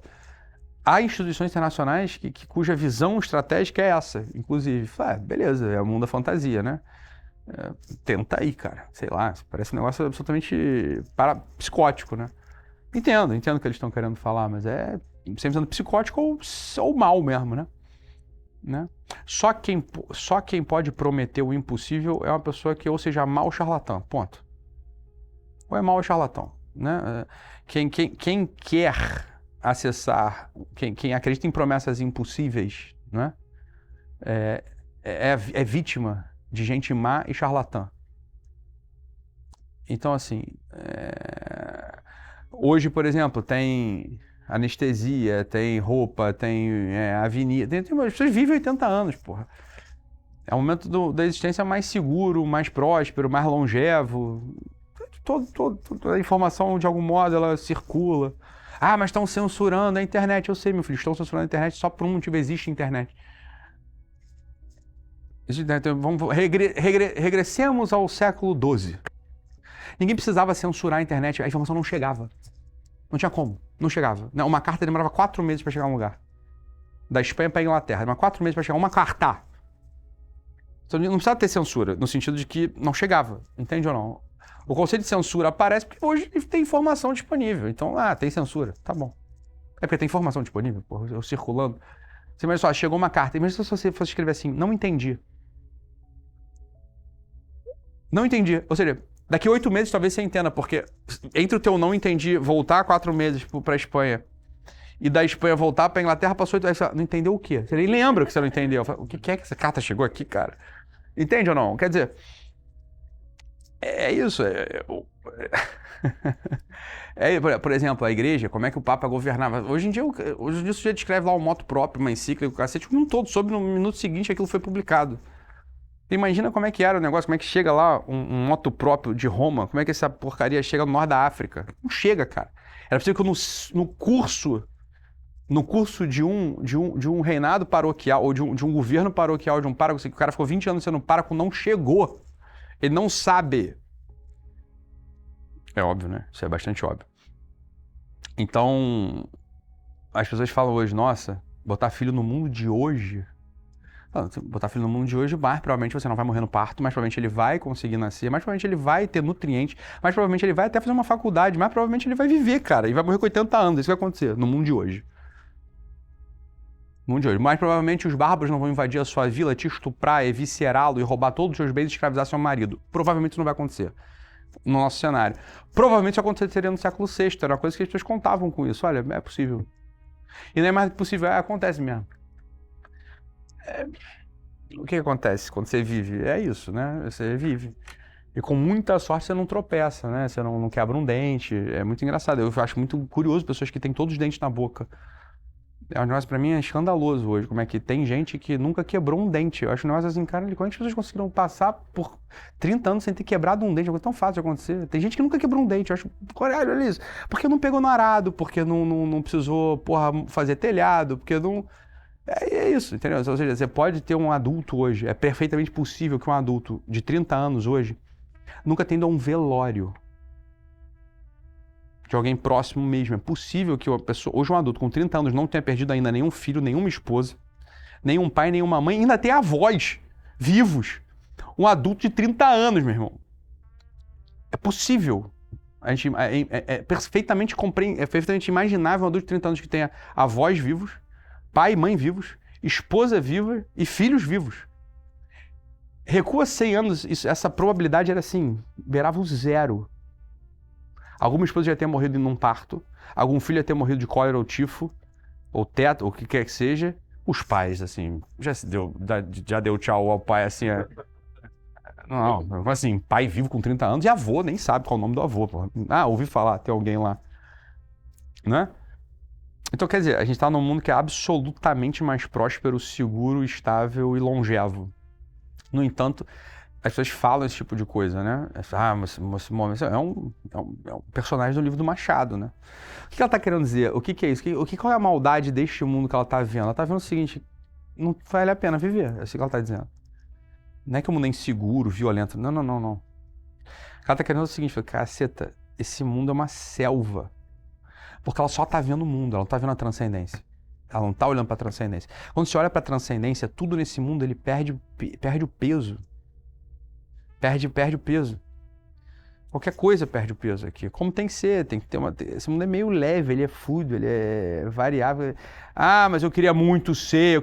Há instituições internacionais cuja visão estratégica é essa, inclusive. Beleza, é o mundo da fantasia, né? Tenta aí, cara. Sei lá, parece um negócio absolutamente psicótico, né? Entendo o que eles estão querendo falar, mas é sempre sendo psicótico ou mal mesmo, né? Só quem pode prometer o impossível é uma pessoa que ou seja mal ou charlatão, ponto. Ou é mal ou charlatão, né? Quem quer acessar, quem acredita em promessas impossíveis, né? É vítima de gente má e charlatã. Então, assim, hoje, por exemplo, tem anestesia, tem roupa, tem avenida, as pessoas vivem 80 anos, porra. É o momento da existência mais seguro, mais próspero, mais longevo. Toda a informação, de algum modo, ela circula. Ah, mas estão censurando a internet. Eu sei, meu filho, estão censurando a internet só por um motivo, existe internet. Regressemos ao século XII. Ninguém precisava censurar a internet, a informação não chegava. Não tinha como, não chegava. Uma carta demorava 4 meses para chegar a um lugar. Da Espanha para a Inglaterra, demorava 4 meses para chegar uma carta. Então não precisava ter censura, no sentido de que não chegava, entende ou não? O conceito de censura aparece porque hoje tem informação disponível. Então, tem censura, tá bom. É porque tem informação disponível, porra, eu circulando. Você imagina só, chegou uma carta, imagina se você fosse escrever assim, não entendi. Não entendi. Ou seja, daqui 8 meses talvez você entenda, porque entre o teu não entendi voltar 4 meses para a Espanha e da Espanha voltar para a Inglaterra, passou 8 meses. Não entendeu o quê? Você nem lembra que você não entendeu. O que é que essa carta chegou aqui, cara? Entende ou não? Quer dizer, é isso. Por exemplo, a igreja, como é que o Papa governava? Hoje em dia o sujeito escreve lá um moto próprio, uma encíclica, o cacete, um todo sobre, no minuto seguinte aquilo foi publicado. Imagina como é que era o negócio, como é que chega lá um moto próprio de Roma, como é que essa porcaria chega no norte da África. Não chega, cara. Era possível que no curso de um reinado paroquial, ou de um governo paroquial, de um pároco, que o cara ficou 20 anos sendo pároco, não chegou. Ele não sabe. É óbvio, né? Isso é bastante óbvio. Então, as pessoas falam hoje, nossa, botar filho no mundo de hoje... Botar filho no mundo de hoje, mais provavelmente você não vai morrer no parto, mais provavelmente ele vai conseguir nascer, mais provavelmente ele vai ter nutrientes, mais provavelmente ele vai até fazer uma faculdade, mais provavelmente ele vai viver, cara, e vai morrer com 80 anos. Isso vai acontecer no mundo de hoje. No mundo de hoje. Mais provavelmente os bárbaros não vão invadir a sua vila, te estuprar, eviscerá-lo e roubar todos os seus bens e escravizar seu marido. Provavelmente isso não vai acontecer no nosso cenário. Provavelmente isso aconteceria no século VI, era uma coisa que as pessoas contavam com isso. Olha, é possível. E não é mais possível, acontece mesmo. o que acontece quando você vive? É isso, né? Você vive. E com muita sorte você não tropeça, né? Você não quebra um dente. É muito engraçado. Eu acho muito curioso pessoas que têm todos os dentes na boca. É um negócio pra mim é escandaloso hoje. Como é que tem gente que nunca quebrou um dente. Eu acho um negócio assim, cara, como é que as pessoas conseguiram passar por 30 anos sem ter quebrado um dente? É uma coisa tão fácil de acontecer. Tem gente que nunca quebrou um dente. Eu acho, caralho, olha isso. Porque não pegou no arado, porque não precisou, porra, fazer telhado, porque não. É isso, entendeu? Ou seja, você pode ter um adulto hoje. É perfeitamente possível que um adulto de 30 anos hoje nunca tenha ido a um velório de alguém próximo mesmo. É possível que uma pessoa, hoje um adulto com 30 anos não tenha perdido ainda nenhum filho, nenhuma esposa, nenhum pai, nenhuma mãe, ainda tem avós vivos. Um adulto de 30 anos, meu irmão. É possível. A gente, é perfeitamente imaginável um adulto de 30 anos que tenha avós vivos, pai e mãe vivos, esposa viva e filhos vivos. Recua 100 anos, essa probabilidade era assim, beirava o zero. Alguma esposa já ter morrido em um parto, algum filho já ter morrido de cólera ou tifo, ou teto, ou o que quer que seja. Os pais, assim, já deu tchau ao pai, assim, não, assim, pai vivo com 30 anos e avô, nem sabe qual é o nome do avô. Porra. Ah, ouvi falar, tem alguém lá. Né? Então, quer dizer, a gente tá num mundo que é absolutamente mais próspero, seguro, estável e longevo. No entanto, as pessoas falam esse tipo de coisa, né? Mas é um personagem do livro do Machado, né? O que ela tá querendo dizer? O que é isso? Qual é a maldade deste mundo que ela tá vendo? Ela tá vendo o seguinte, não vale a pena viver, é isso que ela tá dizendo. Não é que o mundo é inseguro, violento, não. Ela tá querendo o seguinte, caceta, esse mundo é uma selva. Porque ela só tá vendo o mundo, ela não tá vendo a transcendência. Ela não tá olhando pra transcendência. Quando você olha pra transcendência, tudo nesse mundo, ele perde o peso. Perde o peso. Qualquer coisa perde o peso aqui. Como tem que ser, tem que ter uma... Esse mundo é meio leve, ele é fluido, ele é variável. Ah, mas eu queria muito ser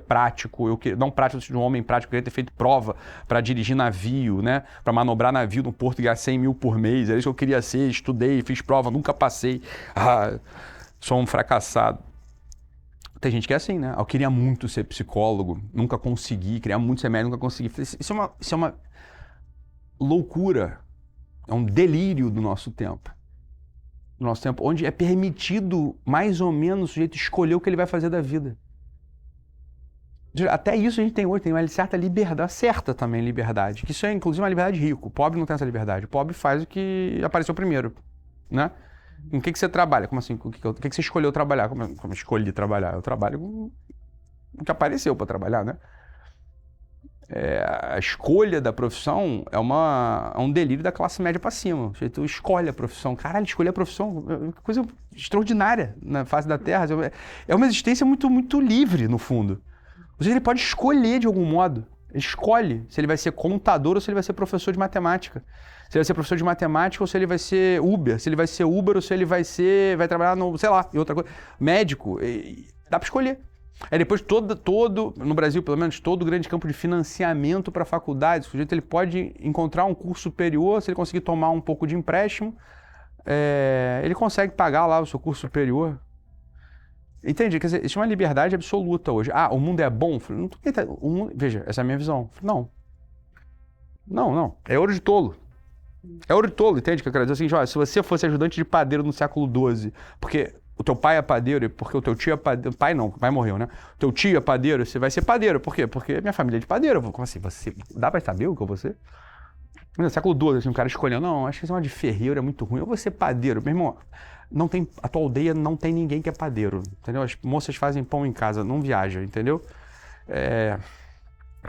prático. Não prático de um homem prático, eu queria ter feito prova para dirigir navio, né? Para manobrar navio no porto e ganhar 100 mil por mês. É isso que eu queria ser, estudei, fiz prova, nunca passei. Ah, sou um fracassado. Tem gente que é assim, né? Eu queria muito ser psicólogo, nunca consegui, queria muito ser médico, nunca consegui. Isso é uma loucura, é um delírio do nosso tempo. Do nosso tempo, onde é permitido, mais ou menos, o sujeito escolher o que ele vai fazer da vida. Até isso a gente tem hoje, tem uma certa liberdade, certa também liberdade, que isso é inclusive uma liberdade rico. O pobre não tem essa liberdade. O pobre faz o que apareceu primeiro, né? Em que você trabalha? Como assim? O que você escolheu trabalhar? Como eu escolhi trabalhar? Eu trabalho com o que apareceu para trabalhar, né? A escolha da profissão é um delírio da classe média para cima. O sujeito escolhe a profissão. Caralho, escolher a profissão é uma coisa extraordinária na face da Terra. É uma existência muito, muito livre, no fundo. Ou seja, ele pode escolher de algum modo. Ele escolhe se ele vai ser contador ou se ele vai ser professor de matemática. Se ele vai ser professor de matemática ou se ele vai ser Uber. Se ele vai ser Uber ou se ele vai trabalhar no, sei lá, em outra coisa. Médico. Dá para escolher. Aí depois no Brasil pelo menos, todo o grande campo de financiamento para faculdades. O sujeito ele pode encontrar um curso superior, se ele conseguir tomar um pouco de empréstimo, ele consegue pagar lá o seu curso superior. Entende? Quer dizer, existe uma liberdade absoluta hoje. Ah, o mundo é bom? Veja, essa é a minha visão. Não. É ouro de tolo. É ouro de tolo, entende? Que eu quero dizer o seguinte, olha, se você fosse ajudante de padeiro no século XII, porque o teu pai é padeiro, porque o teu tio é padeiro, pai morreu, né? O teu tio é padeiro, você vai ser padeiro. Por quê? Porque minha família é de padeiro. Como assim? Dá pra saber o que eu vou ser? No século XII, assim, um cara escolhendo, não, acho que esse negócio de ferreiro é muito ruim, eu vou ser padeiro. Meu irmão, a tua aldeia não tem ninguém que é padeiro, entendeu? As moças fazem pão em casa, não viaja, entendeu?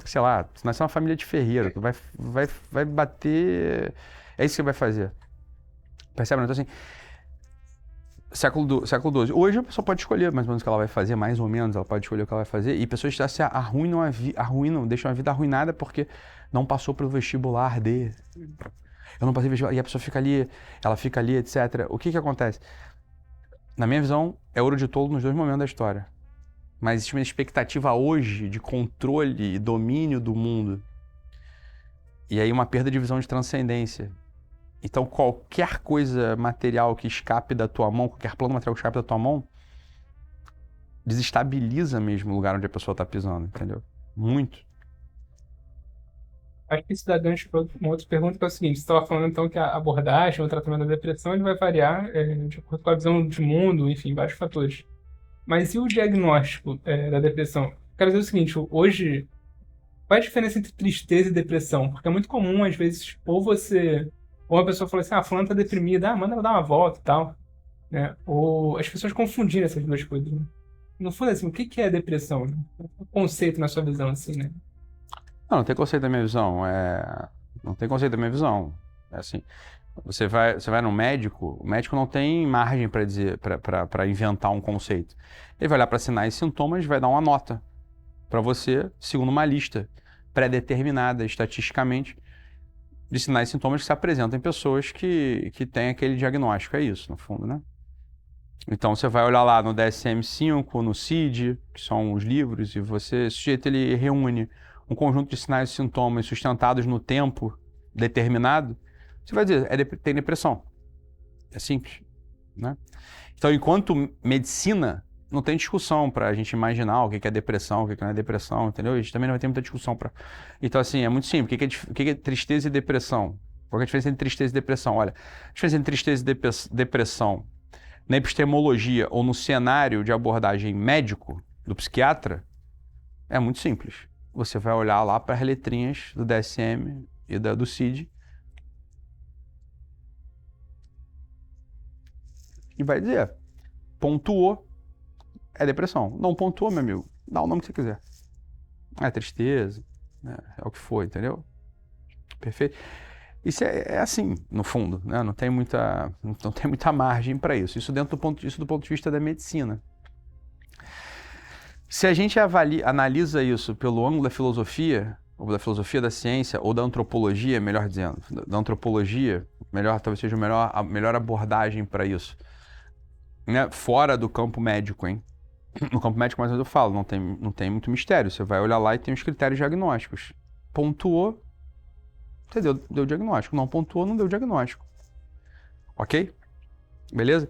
Sei lá, se nascer uma família de ferreiro, tu vai bater... É isso que você vai fazer. Percebe? Então, assim, século XII. Hoje a pessoa pode escolher mais ou menos o que ela vai fazer, mais ou menos, ela pode escolher o que ela vai fazer, e pessoas já se arruinam, deixam a vida arruinada porque não passou pelo vestibular de... Eu não passei vestibular, e a pessoa fica ali, etc. O que acontece? Na minha visão, é ouro de tolo nos dois momentos da história. Mas existe uma expectativa hoje de controle e domínio do mundo. E aí uma perda de visão de transcendência. Então qualquer coisa material que escape da tua mão, qualquer plano material que escape da tua mão, desestabiliza mesmo o lugar onde a pessoa está pisando, entendeu? Muito. Acho que isso dá gancho para uma outra pergunta, que é o seguinte: você estava falando então que a abordagem, o tratamento da depressão, ele vai variar de acordo com a visão de mundo, enfim, vários fatores. Mas e o diagnóstico da depressão? Quero dizer o seguinte: hoje, qual é a diferença entre tristeza e depressão? Porque é muito comum, às vezes, ou uma pessoa fala assim, fulano tá deprimida, manda ela dar uma volta e tal, né? Ou as pessoas confundirem essas duas coisas, né? No fundo, assim, o que que é depressão, né? O conceito na sua visão, assim, né? Não tem conceito da minha visão. Não tem conceito da minha visão. É assim, você vai no médico, o médico não tem margem para dizer, para inventar um conceito. Ele vai olhar para sinais e sintomas e vai dar uma nota para você, segundo uma lista pré-determinada estatisticamente de sinais e sintomas que se apresentam em pessoas que têm aquele diagnóstico. É isso, no fundo, né? Então você vai olhar lá no DSM-5, no CID, que são os livros, e o sujeito ele reúne um conjunto de sinais e sintomas sustentados no tempo determinado, você vai dizer, tem depressão. É simples, né? Então, enquanto medicina, não tem discussão para a gente imaginar o que é depressão, o que não é depressão, entendeu? A gente também não vai ter muita discussão para. Então, assim, é muito simples. O que é tristeza e depressão? Qual é a diferença entre tristeza e depressão? Olha, a diferença entre tristeza e depressão na epistemologia ou no cenário de abordagem médico do psiquiatra é muito simples. Você vai olhar lá para as letrinhas do DSM e do CID e vai dizer, pontuou, é depressão. Não pontuou, meu amigo, dá o nome que você quiser. É tristeza, é o que for, entendeu? Perfeito? Isso é assim, no fundo, né? Não tem muita margem para isso. Isso do ponto de vista da medicina. Se a gente analisa isso pelo ângulo da filosofia, ou da filosofia da ciência, ou da antropologia, melhor dizendo, da antropologia, talvez seja a melhor abordagem para isso, né? Fora do campo médico, hein? No campo médico, mais eu falo, não tem muito mistério. Você vai olhar lá e tem os critérios diagnósticos. Pontuou, você deu diagnóstico. Não pontuou, não deu diagnóstico. Ok? Beleza?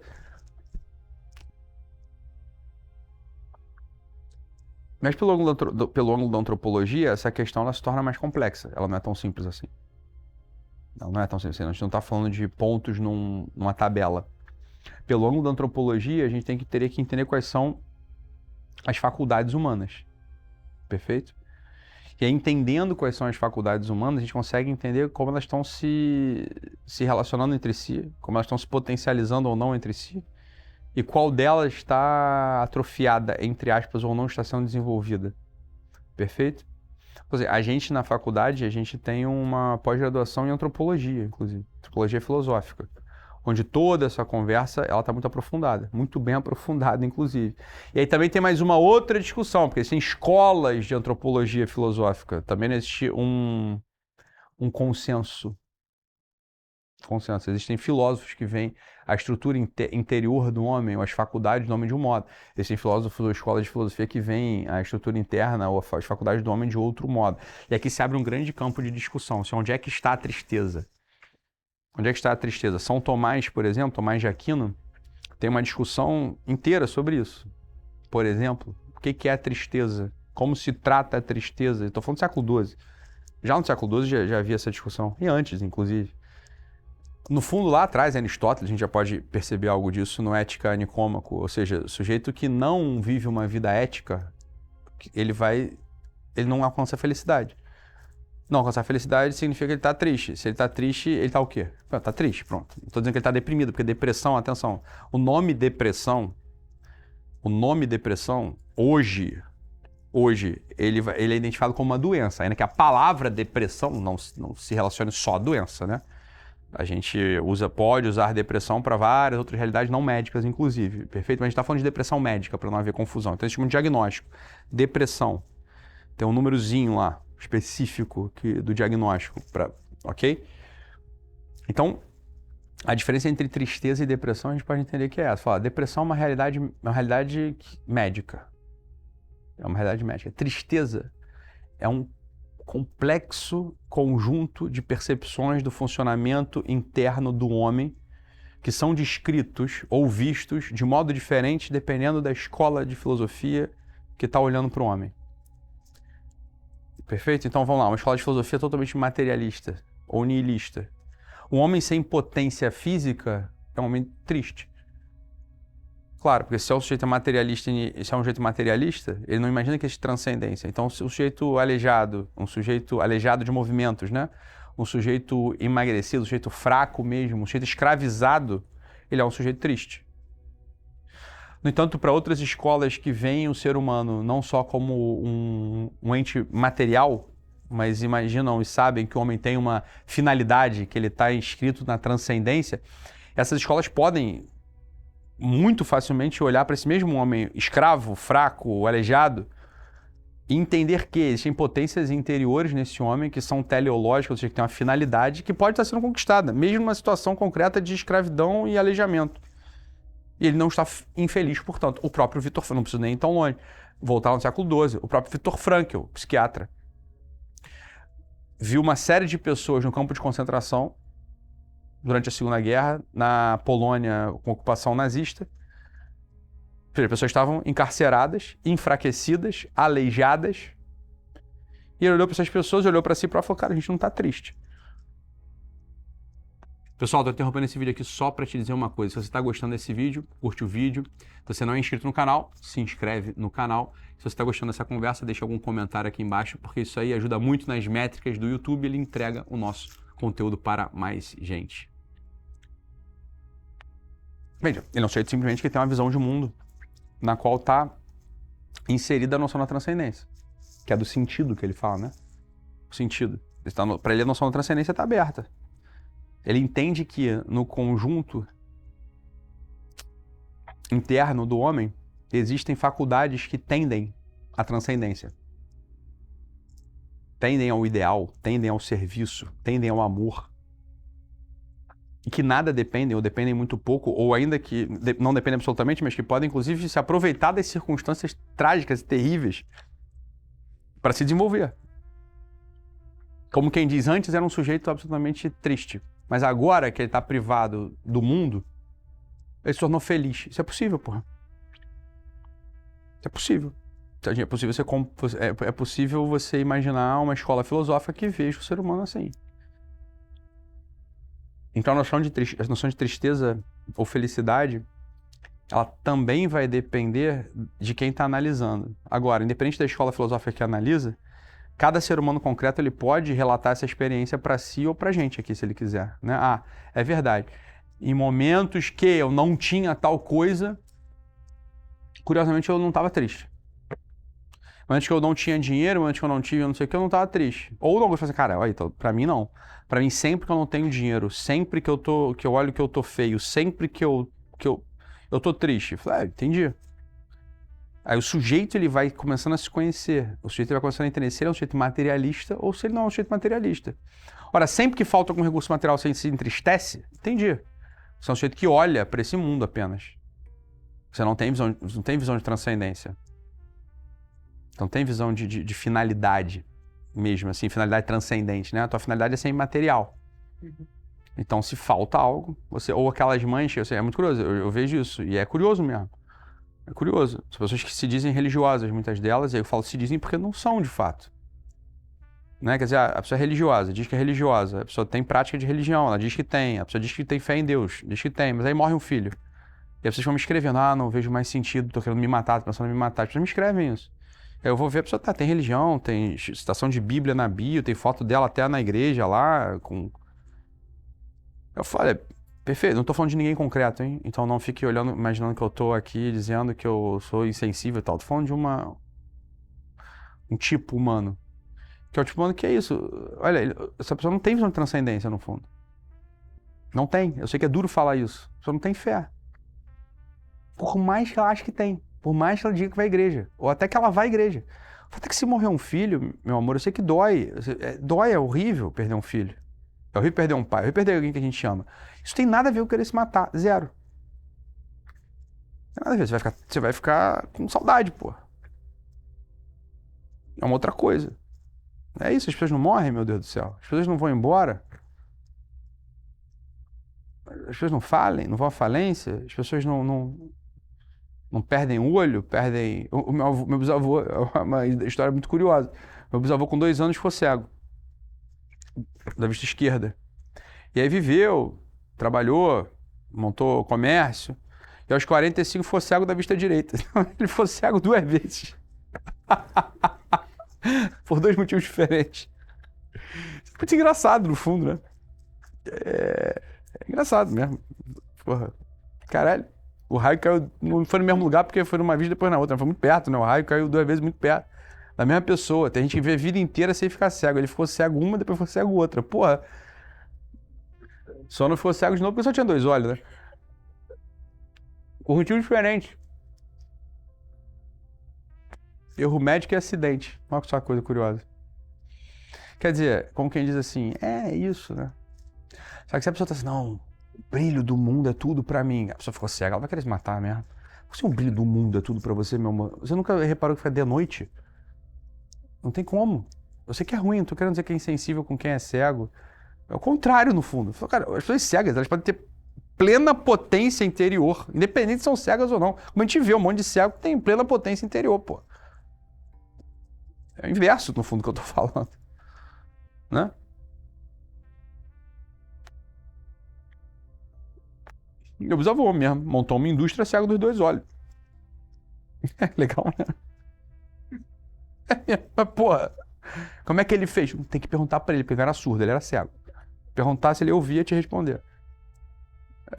Mas pelo ângulo da antropologia, essa questão ela se torna mais complexa. Ela não é tão simples assim. Não é tão simples assim. A gente não está falando de pontos numa tabela. Pelo ângulo da antropologia, a gente teria que entender quais são as faculdades humanas. Perfeito? E aí, entendendo quais são as faculdades humanas, a gente consegue entender como elas estão se relacionando entre si, como elas estão se potencializando ou não entre si, e qual delas está atrofiada, entre aspas, ou não está sendo desenvolvida. Perfeito? Quer dizer, a gente na faculdade, a gente tem uma pós-graduação em antropologia, inclusive, antropologia filosófica, onde toda essa conversa ela está muito aprofundada, muito bem aprofundada, inclusive. E aí também tem mais uma outra discussão, porque existem escolas de antropologia filosófica, também não existe um consenso. Existem filósofos que veem a estrutura interior do homem, ou as faculdades do homem de um modo. Existem filósofos ou escolas de filosofia que veem a estrutura interna ou as faculdades do homem de outro modo. E aqui se abre um grande campo de discussão, onde é que está a tristeza? Onde é que está a tristeza? São Tomás, por exemplo, Tomás de Aquino, tem uma discussão inteira sobre isso. Por exemplo, o que é a tristeza? Como se trata a tristeza? Estou falando do século XII. Já no século XII já havia essa discussão, e antes, inclusive. No fundo, lá atrás, Aristóteles, a gente já pode perceber algo disso no Ética Nicômaco, ou seja, o sujeito que não vive uma vida ética, ele não alcança a felicidade. Não alcançar a felicidade significa que ele está triste. Se ele está triste, ele está o quê? Está triste, pronto. Não estou dizendo que ele está deprimido, porque depressão, atenção, o nome depressão, hoje, ele é identificado como uma doença, ainda que a palavra depressão não se relacione só à doença, né? A gente pode usar depressão para várias outras realidades não médicas, inclusive. Perfeito? Mas a gente está falando de depressão médica, para não haver confusão. Então, existe um diagnóstico. Depressão. Tem um númerozinho lá, específico do diagnóstico. Ok? Então, a diferença entre tristeza e depressão, a gente pode entender que é essa. Fala, depressão é uma realidade médica. É uma realidade médica. Tristeza é um complexo conjunto de percepções do funcionamento interno do homem que são descritos ou vistos de modo diferente dependendo da escola de filosofia que está olhando para o homem. Perfeito? Então vamos lá, uma escola de filosofia totalmente materialista ou nihilista. Um homem sem potência física é um homem triste. Claro, porque se é um sujeito materialista, se é um sujeito materialista, ele não imagina que existe transcendência. Então, se o sujeito aleijado, um sujeito aleijado de movimentos, né? Um sujeito emagrecido, um sujeito fraco mesmo, um sujeito escravizado, ele é um sujeito triste. No entanto, para outras escolas que veem o ser humano não só como um ente material, mas imaginam e sabem que o homem tem uma finalidade, que ele está inscrito na transcendência, essas escolas podem muito facilmente olhar para esse mesmo homem escravo, fraco, aleijado e entender que existem potências interiores nesse homem que são teleológicas, ou seja, que tem uma finalidade que pode estar sendo conquistada, mesmo numa situação concreta de escravidão e aleijamento. E ele não está infeliz, portanto. O próprio Viktor Frankl, não preciso nem ir tão longe, voltar no século XII, o próprio Viktor Frankl, psiquiatra, viu uma série de pessoas no campo de concentração durante a Segunda Guerra, na Polônia com ocupação nazista. Ou seja, as pessoas estavam encarceradas, enfraquecidas, aleijadas. E ele olhou para essas pessoas, olhou para si próprio e falou, cara, a gente não está triste. Pessoal, estou interrompendo esse vídeo aqui só para te dizer uma coisa. Se você está gostando desse vídeo, curte o vídeo. Se você não é inscrito no canal, se inscreve no canal. Se você está gostando dessa conversa, deixa algum comentário aqui embaixo, porque isso aí ajuda muito nas métricas do YouTube. Ele entrega o nosso conteúdo para mais gente. Veja, ele é um sujeito simplesmente que tem uma visão de mundo na qual está inserida a noção da transcendência, que é do sentido que ele fala, né? O sentido. Para ele, a noção da transcendência está aberta. Ele entende que no conjunto interno do homem existem faculdades que tendem à transcendência. Tendem ao ideal, tendem ao serviço, tendem ao amor. E que nada dependem, ou dependem muito pouco, ou ainda que não dependem absolutamente, mas que podem, inclusive, se aproveitar das circunstâncias trágicas e terríveis para se desenvolver. Como quem diz, antes era um sujeito absolutamente triste, mas agora que ele está privado do mundo, ele se tornou feliz. Isso é possível, porra. Isso é possível. É possível você imaginar uma escola filosófica que veja o ser humano assim. Então a noção de tristeza ou felicidade, ela também vai depender de quem está analisando. Agora, independente da escola filosófica que analisa, cada ser humano concreto ele pode relatar essa experiência para si ou para a gente aqui, se ele quiser. Né? Ah, é verdade. Em momentos que eu não tinha tal coisa, curiosamente eu não estava triste. Antes que eu não tinha dinheiro, antes que eu não tive, não sei o que, eu não estava triste. Ou não, eu falei assim, cara, olha, então, pra mim não. Pra mim, sempre que eu não tenho dinheiro, sempre que eu olho que eu tô feio, sempre que eu tô triste. Eu falei, entendi. Aí o sujeito, ele vai começando a se conhecer. O sujeito vai começando a entender se ele é um sujeito materialista ou se ele não é um sujeito materialista. Ora, sempre que falta algum recurso material, você se entristece, entendi. Você é um sujeito que olha para esse mundo apenas. Você não tem visão de transcendência. Então tem visão de finalidade mesmo, assim, finalidade transcendente, né? A tua finalidade é ser imaterial. Uhum. Então, se falta algo, ou aquelas manchas, é muito curioso, eu vejo isso, e é curioso mesmo. É curioso. As pessoas que se dizem religiosas, muitas delas, e aí eu falo se dizem porque não são de fato. Né? Quer dizer, a pessoa é religiosa, diz que é religiosa, a pessoa tem prática de religião, ela diz que tem, a pessoa diz que tem fé em Deus, diz que tem, mas aí morre um filho. E aí vocês vão me escrevendo, não vejo mais sentido, tô querendo me matar, tô pensando em me matar. As pessoas me escrevem isso. Eu vou ver, a pessoa tem religião, tem citação de Bíblia na bio, tem foto dela até na igreja lá, com... Eu falo, perfeito, não tô falando de ninguém concreto, hein? Então não fique olhando, imaginando que eu tô aqui dizendo que eu sou insensível e tal. Tô falando de um tipo humano. Que é o tipo humano que é isso. Olha, essa pessoa não tem visão de transcendência, no fundo. Não tem. Eu sei que é duro falar isso. A pessoa não tem fé. Por mais que ela ache que tem. Por mais que ela diga que vai à igreja. Ou até que ela vá à igreja. Até que se morrer um filho, meu amor, eu sei que dói. Dói, é horrível perder um filho. É horrível perder um pai. É horrível perder alguém que a gente ama. Isso tem nada a ver com querer se matar. Zero. Não tem nada a ver. Você vai ficar com saudade, pô. É uma outra coisa. É isso, as pessoas não morrem, meu Deus do céu. As pessoas não vão embora. As pessoas não falem, não vão à falência. As pessoas não perdem o olho, perdem... O meu bisavô, é uma história muito curiosa. Meu bisavô com 2 anos ficou cego, da vista esquerda. E aí viveu, trabalhou, montou comércio. E aos 45 ficou cego da vista direita. Ele ficou cego 2 vezes. Por 2 motivos diferentes. Muito engraçado, no fundo, né? É engraçado mesmo. Porra. Caralho. O raio caiu, não foi no mesmo lugar porque foi numa vez depois na outra. Foi muito perto, né? O raio caiu 2 vezes muito perto. Da mesma pessoa. Tem gente que vê a vida inteira sem ficar cego. Ele ficou cego uma, depois ficou cego outra. Porra. Só não ficou cego de novo porque só tinha 2 olhos, né? Por motivo diferente. Erro médico e acidente. Olha só que coisa curiosa. Quer dizer, como quem diz assim, é isso, né? Só que se a pessoa tá assim, não, o brilho do mundo é tudo pra mim. A pessoa ficou cega, ela vai querer se matar mesmo. Se o brilho do mundo é tudo pra você, meu amor, você nunca reparou que fica de noite? Não tem como. Você que é ruim, não tô querendo dizer que é insensível com quem é cego. É o contrário, no fundo. Cara, as pessoas cegas, elas podem ter plena potência interior, independente se são cegas ou não. Como a gente vê, um monte de cego que tem plena potência interior, pô. É o inverso, no fundo, que eu tô falando. Né? Meu bisavô mesmo montou uma indústria cego dos 2 olhos. É legal, né? Mas, porra, como é que ele fez? Tem que perguntar pra ele, porque ele era surdo, ele era cego. Perguntar se ele ouvia te responder.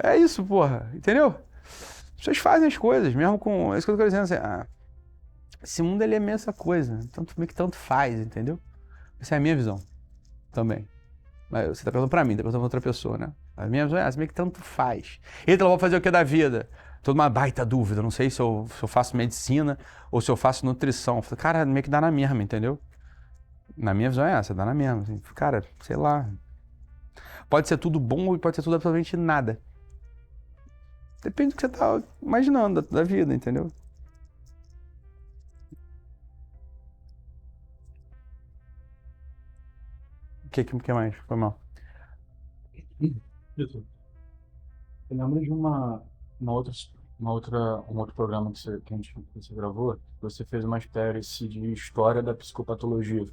É isso, porra, entendeu? As pessoas fazem as coisas, mesmo com. É isso que eu tô dizendo assim. Esse mundo ele é a mesma coisa, tanto meio que tanto faz, entendeu? Essa é a minha visão também. Mas você tá perguntando pra mim, tá perguntando pra outra pessoa, né? A minha visão é essa, meio que tanto faz. Então, eu vou fazer o que da vida? Tô numa baita dúvida, não sei se eu faço medicina ou se eu faço nutrição. Falei, cara, meio que dá na mesma, entendeu? Na minha visão é essa, dá na mesma. Assim, cara, sei lá. Pode ser tudo bom ou pode ser tudo absolutamente nada. Depende do que você tá imaginando da vida, entendeu? O que mais? Foi mal. Vitor, eu lembro de uma outra, um outro programa que você gravou, que você fez uma espécie de história da psicopatologia.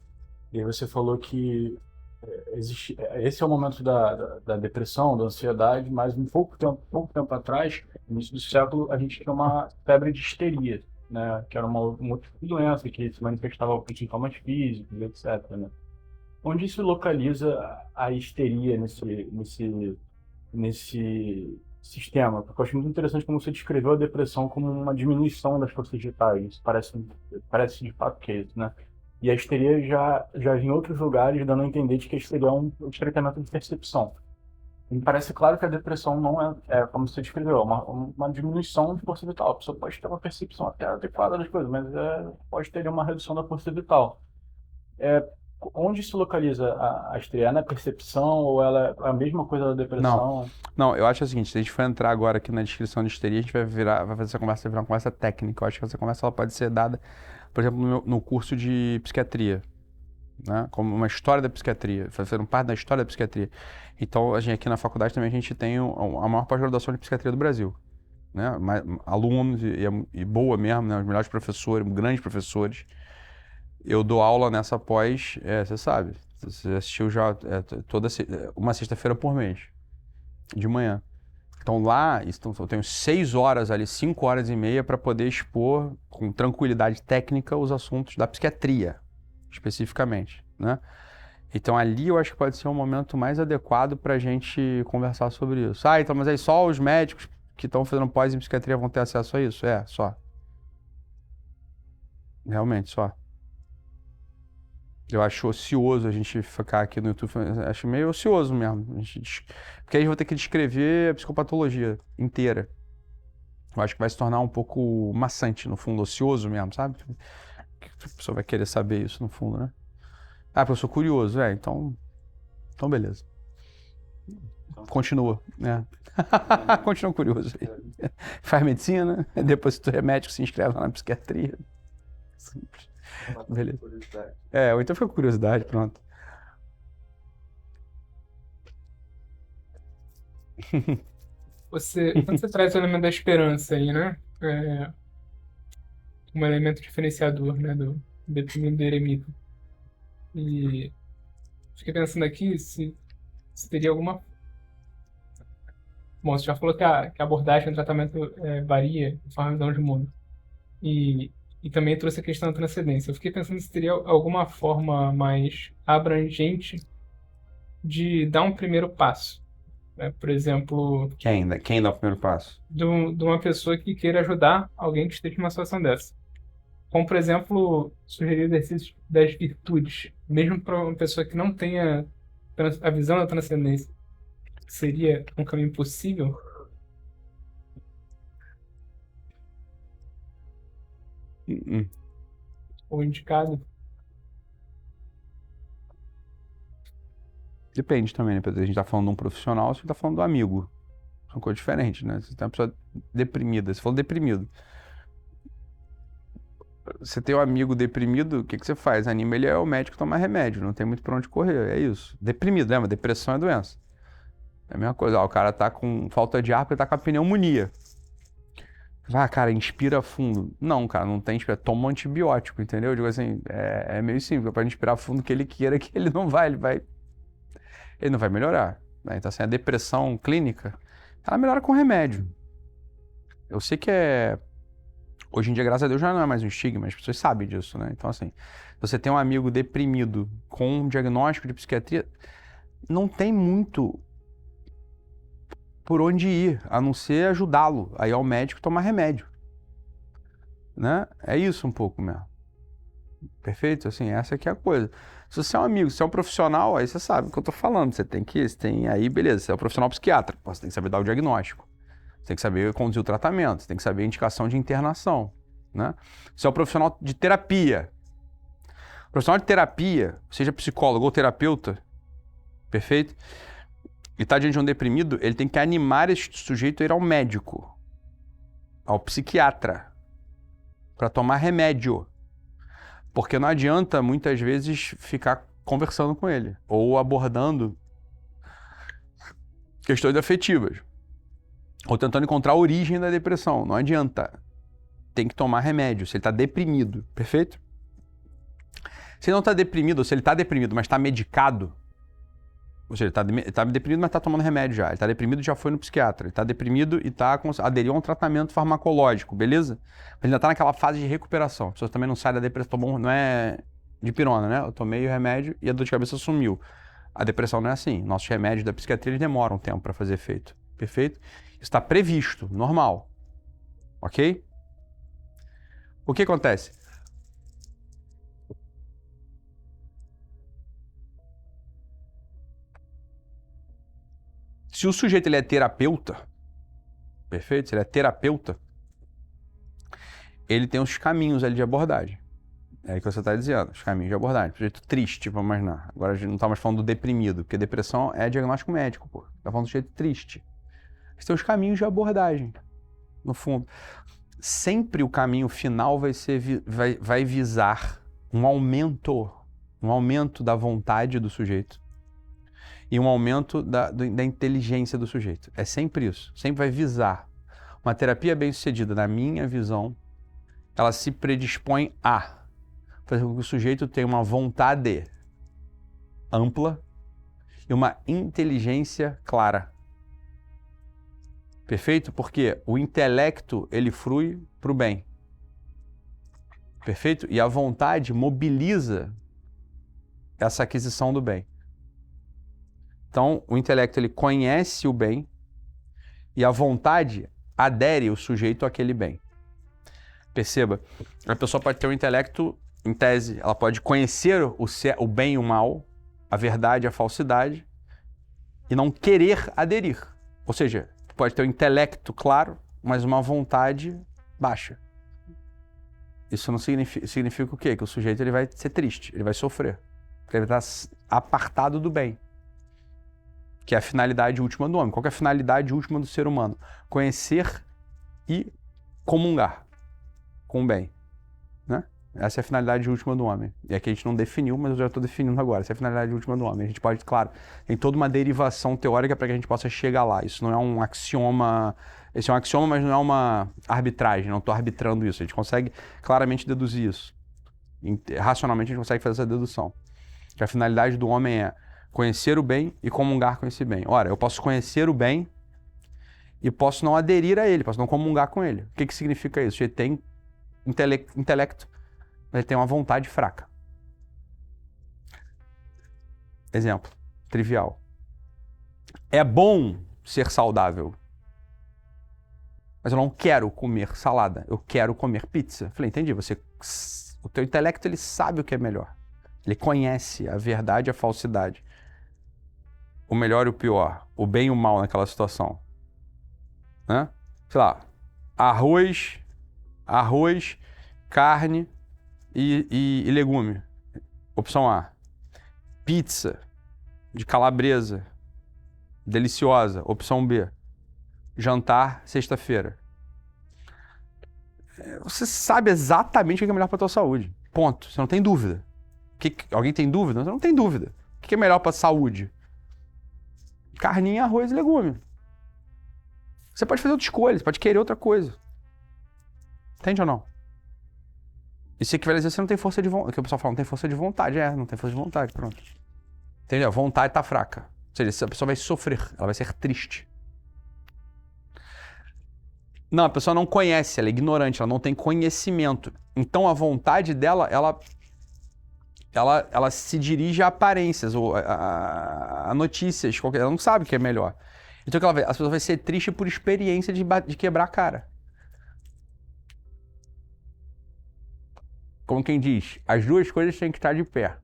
E aí você falou que esse é o momento da depressão, da ansiedade, mas um pouco tempo atrás, no início do século, a gente tinha uma febre de histeria, né? Que era uma outra doença que se manifestava com sintomas físicos, etc., né? Onde se localiza a histeria nesse sistema? Porque eu acho muito interessante como você descreveu a depressão como uma diminuição das forças vitais. Isso parece de fato que é isso, né? E a histeria já vi em outros lugares dando a entender de que a histeria é um tratamento de percepção. E me parece claro que a depressão não é como você descreveu, é uma diminuição de força vital. A pessoa pode ter uma percepção até adequada das coisas, mas pode ter uma redução da força vital. É, onde se localiza a histeria? É na percepção ou ela é a mesma coisa da depressão? Não, eu acho o seguinte, se a gente for entrar agora aqui na descrição de histeria, a gente vai fazer essa conversa virar uma conversa técnica. Eu acho que essa conversa ela pode ser dada, por exemplo, no curso de psiquiatria, né? Como uma história da psiquiatria, fazendo parte da história da psiquiatria. Então, a gente aqui na faculdade também a gente tem a maior pós-graduação de psiquiatria do Brasil, né? Alunos e boa mesmo, né? Os melhores professores, grandes professores. Eu dou aula nessa pós, você sabe, você assistiu já uma sexta-feira por mês, de manhã. Então lá, eu tenho 6 horas ali, 5 horas e meia para poder expor com tranquilidade técnica os assuntos da psiquiatria, especificamente, né? Então ali eu acho que pode ser um momento mais adequado para a gente conversar sobre isso. Então, mas aí só os médicos que estão fazendo pós em psiquiatria vão ter acesso a isso? Só. Realmente, só. Eu acho ocioso a gente ficar aqui no YouTube, acho meio ocioso mesmo. Porque aí eu vou ter que descrever a psicopatologia inteira. Eu acho que vai se tornar um pouco maçante, no fundo, ocioso mesmo, sabe? A pessoa vai querer saber isso, no fundo, né? Porque eu sou curioso, então beleza. Continua, né? Continua curioso aí. Faz medicina, depois se tu é médico, se inscreve lá na psiquiatria. Simples. Beleza. Ou então fica com curiosidade, pronto. Quando você traz o elemento da esperança aí, né? Um elemento diferenciador, né? Do deprimido do eremita. E fiquei pensando aqui se teria alguma. Bom, você já falou que a abordagem do tratamento varia conforme a visão de mundo. E, e também trouxe a questão da transcendência. Eu fiquei pensando se teria alguma forma mais abrangente de dar um primeiro passo, né? Por exemplo, Quem dá o primeiro passo? de uma pessoa que queira ajudar alguém que esteja numa situação dessa. Como, por exemplo, sugerir exercícios das virtudes, mesmo para uma pessoa que não tenha a visão da transcendência. Seria um caminho possível Hum. ou indicado? Depende também, né? A gente tá falando de um profissional, ou você tá falando do amigo. São coisas diferentes, né? Você tem uma pessoa deprimida, você falou deprimido. Você tem um amigo deprimido, o que que você faz? Anima ele ao médico tomar remédio, não tem muito pra onde correr, é isso. Deprimido, lembra? Depressão é doença. É a mesma coisa, ó, o cara tá com falta de ar porque tá com a pneumonia. Ah, cara, inspira fundo. Não, cara, não tem inspira, toma um antibiótico, entendeu? Eu digo assim, é meio simples, pra inspirar fundo que ele queira, que ele não vai, ele não vai melhorar, né? Então assim, a depressão clínica, ela melhora com remédio. Eu sei que hoje em dia, graças a Deus, já não é mais um estigma, as pessoas sabem disso, né? Então assim, você tem um amigo deprimido com um diagnóstico de psiquiatria, não tem muito por onde ir, a não ser ajudá-lo a ir ao médico tomar remédio, né? É isso um pouco mesmo. Perfeito? Assim, essa aqui é a coisa. Se você é um amigo, se você é um profissional, aí você sabe o que eu tô falando. Você tem aí, beleza, você é um profissional psiquiatra, você tem que saber dar o diagnóstico, você tem que saber conduzir o tratamento, você tem que saber a indicação de internação, né? Se é um profissional de terapia, profissional de terapia, seja psicólogo ou terapeuta, perfeito? E tá diante de um deprimido, ele tem que animar esse sujeito a ir ao médico, ao psiquiatra, para tomar remédio. Porque não adianta, muitas vezes, ficar conversando com ele ou abordando questões afetivas ou tentando encontrar a origem da depressão. Não adianta. Tem que tomar remédio se ele está deprimido, perfeito? Se ele não está deprimido, ou se ele está deprimido, mas está medicado, ou seja, ele está deprimido, mas está tomando remédio já. Ele está deprimido e já foi no psiquiatra. Ele está deprimido e aderiu a um tratamento farmacológico, beleza? Mas ele ainda está naquela fase de recuperação. A pessoa também não sai da depressão, tomou, não é de pirona, né? Eu tomei o remédio e a dor de cabeça sumiu. A depressão não é assim. Nossos remédios da psiquiatria eles demoram um tempo para fazer efeito. Perfeito? Isso está previsto, normal. Ok? O que acontece? Se o sujeito ele é terapeuta, perfeito? Se ele é terapeuta, ele tem os caminhos ali de abordagem. É aí que você está dizendo, os caminhos de abordagem. Sujeito triste, vamos imaginar. Agora a gente não está mais falando do deprimido, porque depressão é diagnóstico médico, pô. Está falando do sujeito triste. Eles têm os caminhos de abordagem, no fundo. Sempre o caminho final vai visar um aumento da vontade do sujeito e um aumento da inteligência do sujeito. É sempre isso. Sempre vai visar. Uma terapia bem-sucedida, na minha visão, ela se predispõe a fazer com que o sujeito tenha uma vontade ampla e uma inteligência clara. Perfeito? Porque o intelecto, ele flui para o bem. Perfeito? E a vontade mobiliza essa aquisição do bem. Então, o intelecto, ele conhece o bem e a vontade adere o sujeito àquele bem. Perceba, a pessoa pode ter um intelecto, em tese, ela pode conhecer o bem e o mal, a verdade e a falsidade, e não querer aderir. Ou seja, pode ter um intelecto claro, mas uma vontade baixa. Isso não significa o quê? Que o sujeito ele vai ser triste, ele vai sofrer. Porque ele vai estar apartado do bem, que é a finalidade última do homem. Qual que é a finalidade última do ser humano? Conhecer e comungar com o bem, né? Essa é a finalidade última do homem. E aqui a gente não definiu, mas eu já estou definindo agora. Essa é a finalidade última do homem. A gente pode, claro, tem toda uma derivação teórica para que a gente possa chegar lá. Isso não é um axioma. Esse é um axioma, mas não é uma arbitragem. Não estou arbitrando isso. A gente consegue claramente deduzir isso. Racionalmente a gente consegue fazer essa dedução. Que a finalidade do homem é conhecer o bem e comungar com esse bem. Ora, eu posso conhecer o bem e posso não aderir a ele, posso não comungar com ele. O que significa isso? Ele tem intelecto, mas ele tem uma vontade fraca. Exemplo, trivial. É bom ser saudável, mas eu não quero comer salada, eu quero comer pizza. Falei, entendi, o teu intelecto ele sabe o que é melhor. Ele conhece a verdade e a falsidade. O melhor e o pior, o bem e o mal naquela situação. Né? Sei lá, arroz, carne e legume. Opção A. Pizza de calabresa, deliciosa. Opção B. Jantar sexta-feira. Você sabe exatamente o que é melhor para a tua saúde. Ponto. Você não tem dúvida. Alguém tem dúvida? Você não tem dúvida. O que é melhor para a saúde? Carninha, arroz e legume. Você pode fazer outra escolha, você pode querer outra coisa. Entende ou não? Isso equivale a dizer que você não tem força de vontade. O que o pessoal fala, não tem força de vontade. Não tem força de vontade, pronto. Entendeu? A vontade tá fraca. Ou seja, a pessoa vai sofrer, ela vai ser triste. Não, a pessoa não conhece, ela é ignorante, ela não tem conhecimento. Então a vontade dela, ela se dirige a aparências, ou a notícias, ela não sabe o que é melhor. Então o que ela vai? A pessoa vai ser triste por experiência de quebrar a cara. Como quem diz, as duas coisas têm que estar de pé.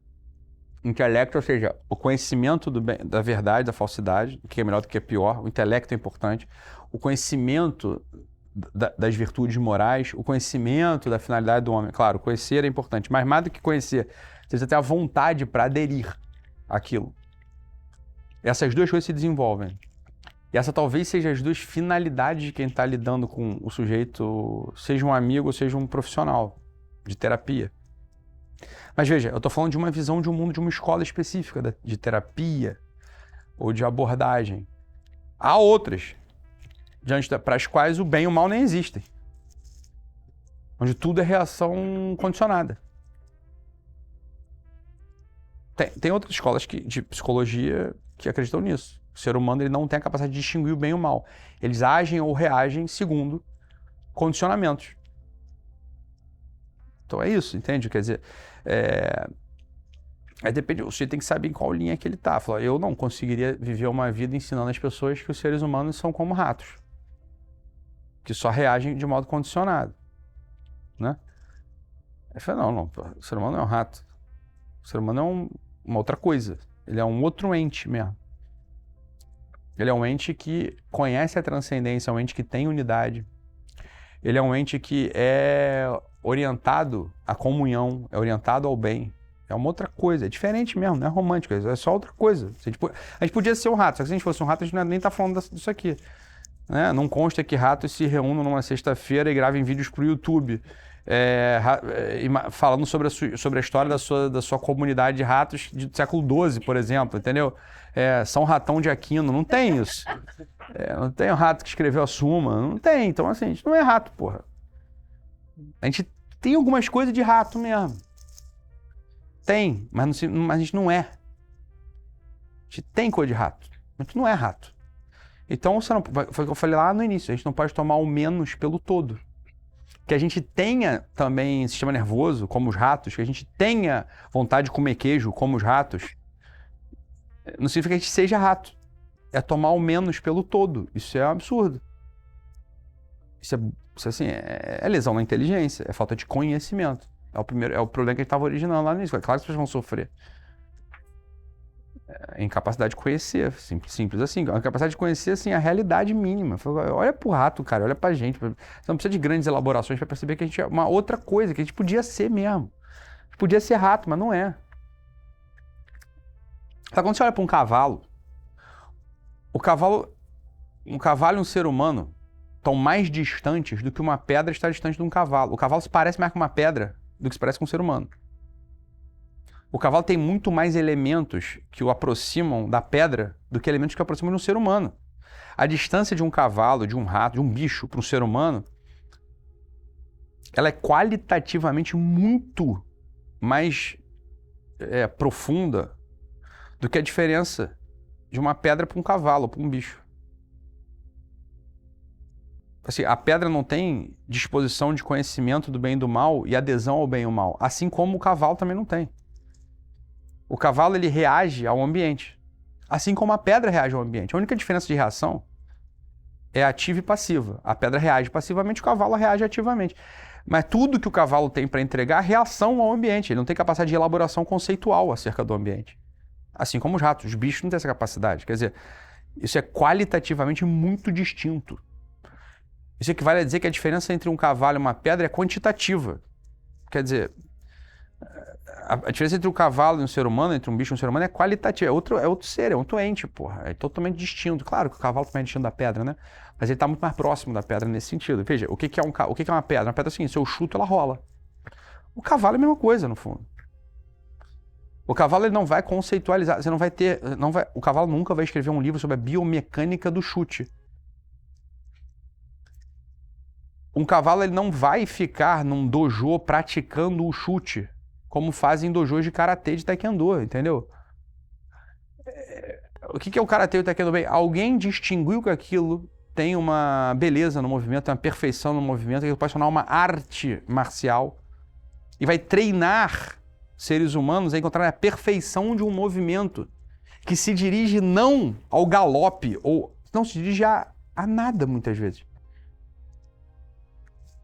Intelecto, ou seja, o conhecimento da verdade, da falsidade, o que é melhor do que é pior, o intelecto é importante, o conhecimento das virtudes morais, o conhecimento da finalidade do homem. Claro, conhecer é importante, mas mais do que conhecer, você precisa ter a vontade para aderir àquilo. Essas duas coisas se desenvolvem. E essa talvez seja as duas finalidades de quem está lidando com o sujeito, seja um amigo ou seja um profissional de terapia. Mas veja, eu estou falando de uma visão de um mundo, de uma escola específica de terapia ou de abordagem. Há outras, para as quais o bem e o mal nem existem. Onde tudo é reação condicionada. Tem outras escolas de psicologia que acreditam nisso. O ser humano ele não tem a capacidade de distinguir o bem e o mal. Eles agem ou reagem segundo condicionamentos. Então é isso, entende? Quer dizer, aí depende, o sujeito tem que saber em qual linha que ele está. Eu não conseguiria viver uma vida ensinando as pessoas que os seres humanos são como ratos, que só reagem de modo condicionado, né? Aí fala, não, o ser humano não é um rato. O ser humano é uma outra coisa. Ele é um outro ente mesmo. Ele é um ente que conhece a transcendência, é um ente que tem unidade. Ele é um ente que é orientado à comunhão, é orientado ao bem. É uma outra coisa, é diferente mesmo, não é romântico, é só outra coisa. A gente podia ser um rato, só que se a gente fosse um rato, a gente nem tá falando disso aqui. Né? Não consta que ratos se reúnam numa sexta-feira e gravem vídeos pro YouTube, falando sobre a história da sua comunidade de ratos do século XII, por exemplo, entendeu? São Ratão de Aquino, não tem isso. Não tem o rato que escreveu a Suma, não tem. Então, assim, a gente não é rato, porra. A gente tem algumas coisas de rato mesmo. Tem, mas a gente não é. A gente tem coisa de rato, mas a gente não é rato. Então, foi o que eu falei lá no início, a gente não pode tomar o menos pelo todo. Que a gente tenha também sistema nervoso, como os ratos, que a gente tenha vontade de comer queijo, como os ratos, não significa que a gente seja rato. É tomar o menos pelo todo. Isso é um absurdo. Isso assim, é lesão na inteligência, é falta de conhecimento. É o problema que a gente estava originando lá no início. É claro que as pessoas vão sofrer. É incapacidade de conhecer, simples assim. A incapacidade de conhecer, assim, a realidade mínima. Olha pro rato, cara, olha pra gente. Você não precisa de grandes elaborações para perceber que a gente é uma outra coisa, que a gente podia ser mesmo. A gente podia ser rato, mas não é. Sabe quando você olha para um cavalo e um ser humano estão mais distantes do que uma pedra está distante de um cavalo. O cavalo se parece mais com uma pedra do que se parece com um ser humano. O cavalo tem muito mais elementos que o aproximam da pedra do que elementos que o aproximam de um ser humano. A distância de um cavalo, de um rato, de um bicho para um ser humano, ela é qualitativamente muito mais profunda do que a diferença de uma pedra para um cavalo, para um bicho. Assim, a pedra não tem disposição de conhecimento do bem e do mal e adesão ao bem e ao mal, assim como o cavalo também não tem. O cavalo, ele reage ao ambiente, assim como a pedra reage ao ambiente. A única diferença de reação é ativa e passiva. A pedra reage passivamente, o cavalo reage ativamente. Mas tudo que o cavalo tem para entregar é reação ao ambiente. Ele não tem capacidade de elaboração conceitual acerca do ambiente. Assim como os ratos. Os bichos não têm essa capacidade. Quer dizer, isso é qualitativamente muito distinto. Isso equivale a dizer que a diferença entre um cavalo e uma pedra é quantitativa. Quer dizer, a diferença entre um cavalo e um ser humano, entre um bicho e um ser humano, é qualitativa. É outro ser, é outro ente, porra. É totalmente distinto. Claro que o cavalo também é distinto da pedra, né? Mas ele está muito mais próximo da pedra nesse sentido. Veja, o que é uma pedra? Uma pedra é assim, se eu chuto, ela rola. O cavalo é a mesma coisa, no fundo. O cavalo, ele não vai conceitualizar, você não vai ter... o cavalo nunca vai escrever um livro sobre a biomecânica do chute. Um cavalo, ele não vai ficar num dojo praticando o chute, como fazem dojos de karatê, de taekwondo, entendeu? O que é o karatê e o taekwondo? Bem, alguém distinguiu que aquilo tem uma beleza no movimento, tem uma perfeição no movimento, que pode tornar uma arte marcial e vai treinar seres humanos a encontrar a perfeição de um movimento que se dirige não ao galope, ou não se dirige a nada, muitas vezes.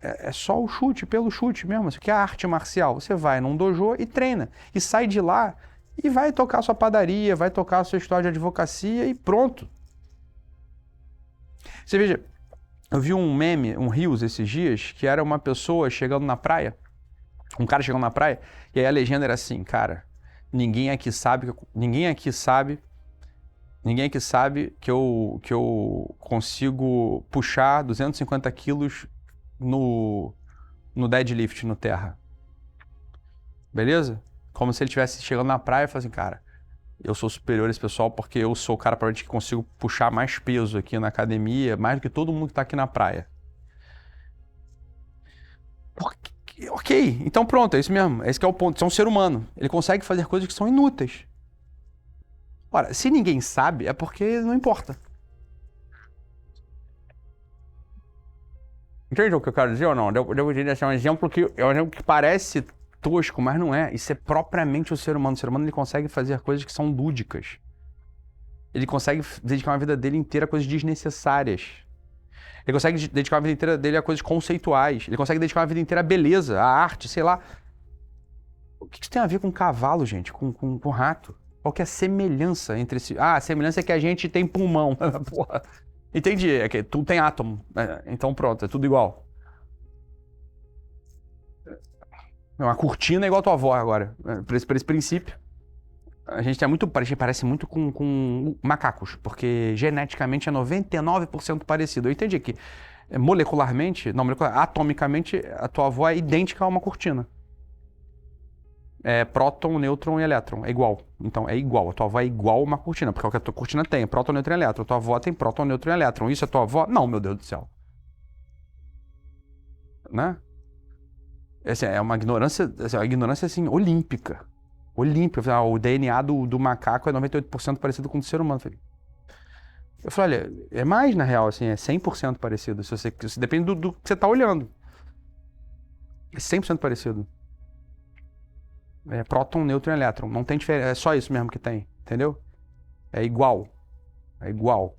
É só o chute, pelo chute mesmo. Isso aqui é a arte marcial. Você vai num dojo e treina. E sai de lá e vai tocar sua padaria, vai tocar a sua história de advocacia e pronto. Você veja, eu vi um meme, um Reels esses dias, que era uma pessoa chegando na praia, um cara chegando na praia, e aí a legenda era assim, cara, ninguém aqui sabe que eu consigo puxar 250 quilos no deadlift, no terra. Beleza? Como se ele estivesse chegando na praia e falasse assim, cara, eu sou superior a esse pessoal porque eu sou o cara provavelmente que consigo puxar mais peso aqui na academia, mais do que todo mundo que tá aqui na praia. Ok, então pronto, é isso mesmo. Esse que é o ponto. Isso é um ser humano. Ele consegue fazer coisas que são inúteis. Ora, se ninguém sabe, é porque não importa. Entende o que eu quero dizer ou não? Devo dizer assim, é um exemplo que parece tosco, mas não é. Isso é propriamente o ser humano. O ser humano, ele consegue fazer coisas que são lúdicas. Ele consegue dedicar uma vida dele inteira a coisas desnecessárias. Ele consegue dedicar uma vida inteira dele a coisas conceituais. Ele consegue dedicar uma vida inteira à beleza, à arte, sei lá. O que isso tem a ver com cavalo, gente? Com rato? Qual que é a semelhança entre si? Ah, a semelhança é que a gente tem pulmão. Porra. Entendi, é que tudo tem átomo. Então pronto, é tudo igual. Uma cortina é igual a tua avó agora. Por esse princípio. A gente parece muito com macacos, porque geneticamente é 99% parecido. Eu entendi que atomicamente, a tua avó é idêntica a uma cortina. É próton, nêutron e elétron. É igual. Então, é igual. A tua avó é igual a uma cortina, porque é o que a tua cortina tem. É próton, nêutron e elétron. A tua avó tem próton, nêutron e elétron. Isso é tua avó? Não, meu Deus do céu. Né? Essa é uma ignorância, assim, olímpica. O DNA do macaco é 98% parecido com o do ser humano. Eu falei, olha, é mais na real, assim, é 100% parecido. Isso depende do que você está olhando. É 100% parecido. É próton, nêutron e elétron. Não tem diferença, é só isso mesmo que tem, entendeu? É igual. É igual.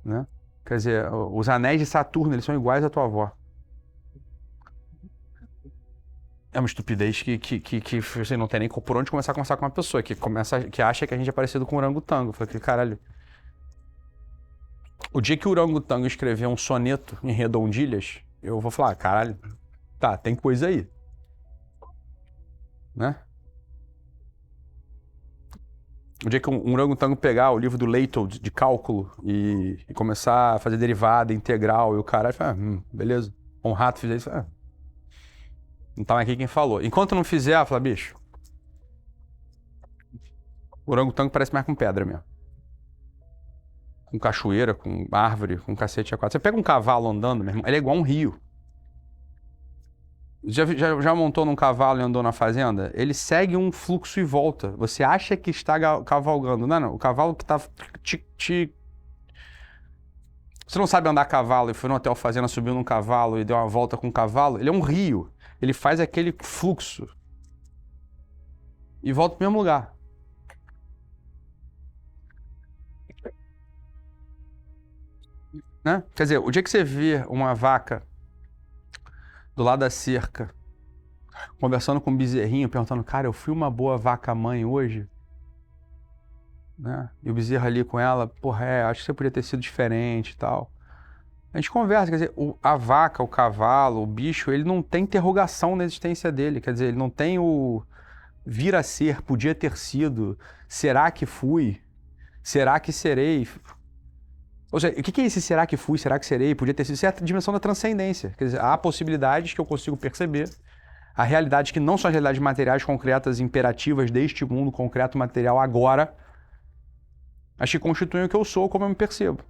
Né? Quer dizer, os anéis de Saturno, eles são iguais à tua avó. É uma estupidez que você não tem nem por onde começar a conversar com uma pessoa que acha que a gente é parecido com o orangotango. Eu falei, caralho. O dia que o orangotango escrever um soneto em redondilhas, eu vou falar, caralho, tá, tem coisa aí. Né? O dia que um orangotango pegar o livro do Leibniz de cálculo e começar a fazer derivada, integral, e o caralho fala, beleza. Um rato fizer isso, não tá mais aqui quem falou. Enquanto não fizer, fala, bicho, o orangotango parece mais com pedra mesmo. Com cachoeira, com árvore, com cacete a quatro. Você pega um cavalo andando, meu irmão, ele é igual um rio. Já montou num cavalo e andou na fazenda? Ele segue um fluxo e volta. Você acha que está cavalgando. Não. O cavalo que está Você não sabe andar a cavalo e foi no hotel fazenda, subiu num cavalo e deu uma volta com o cavalo. Ele é um rio. Ele faz aquele fluxo. E volta pro mesmo lugar. Né? Quer dizer, o dia que você vê uma vaca do lado da cerca, conversando com um bezerrinho, perguntando, cara, eu fui uma boa vaca-mãe hoje? Né? E o bezerro ali com ela, porra, acho que você podia ter sido diferente e tal. A gente conversa, quer dizer, a vaca, o cavalo, o bicho, ele não tem interrogação na existência dele, quer dizer, ele não tem o vir a ser, podia ter sido, será que fui, será que serei? Ou seja, o que é esse será que fui, será que serei, podia ter sido? Isso é a dimensão da transcendência, quer dizer, há possibilidades que eu consigo perceber, há realidades que não são as realidades materiais concretas imperativas deste mundo concreto material agora, as que constituem o que eu sou, como eu me percebo.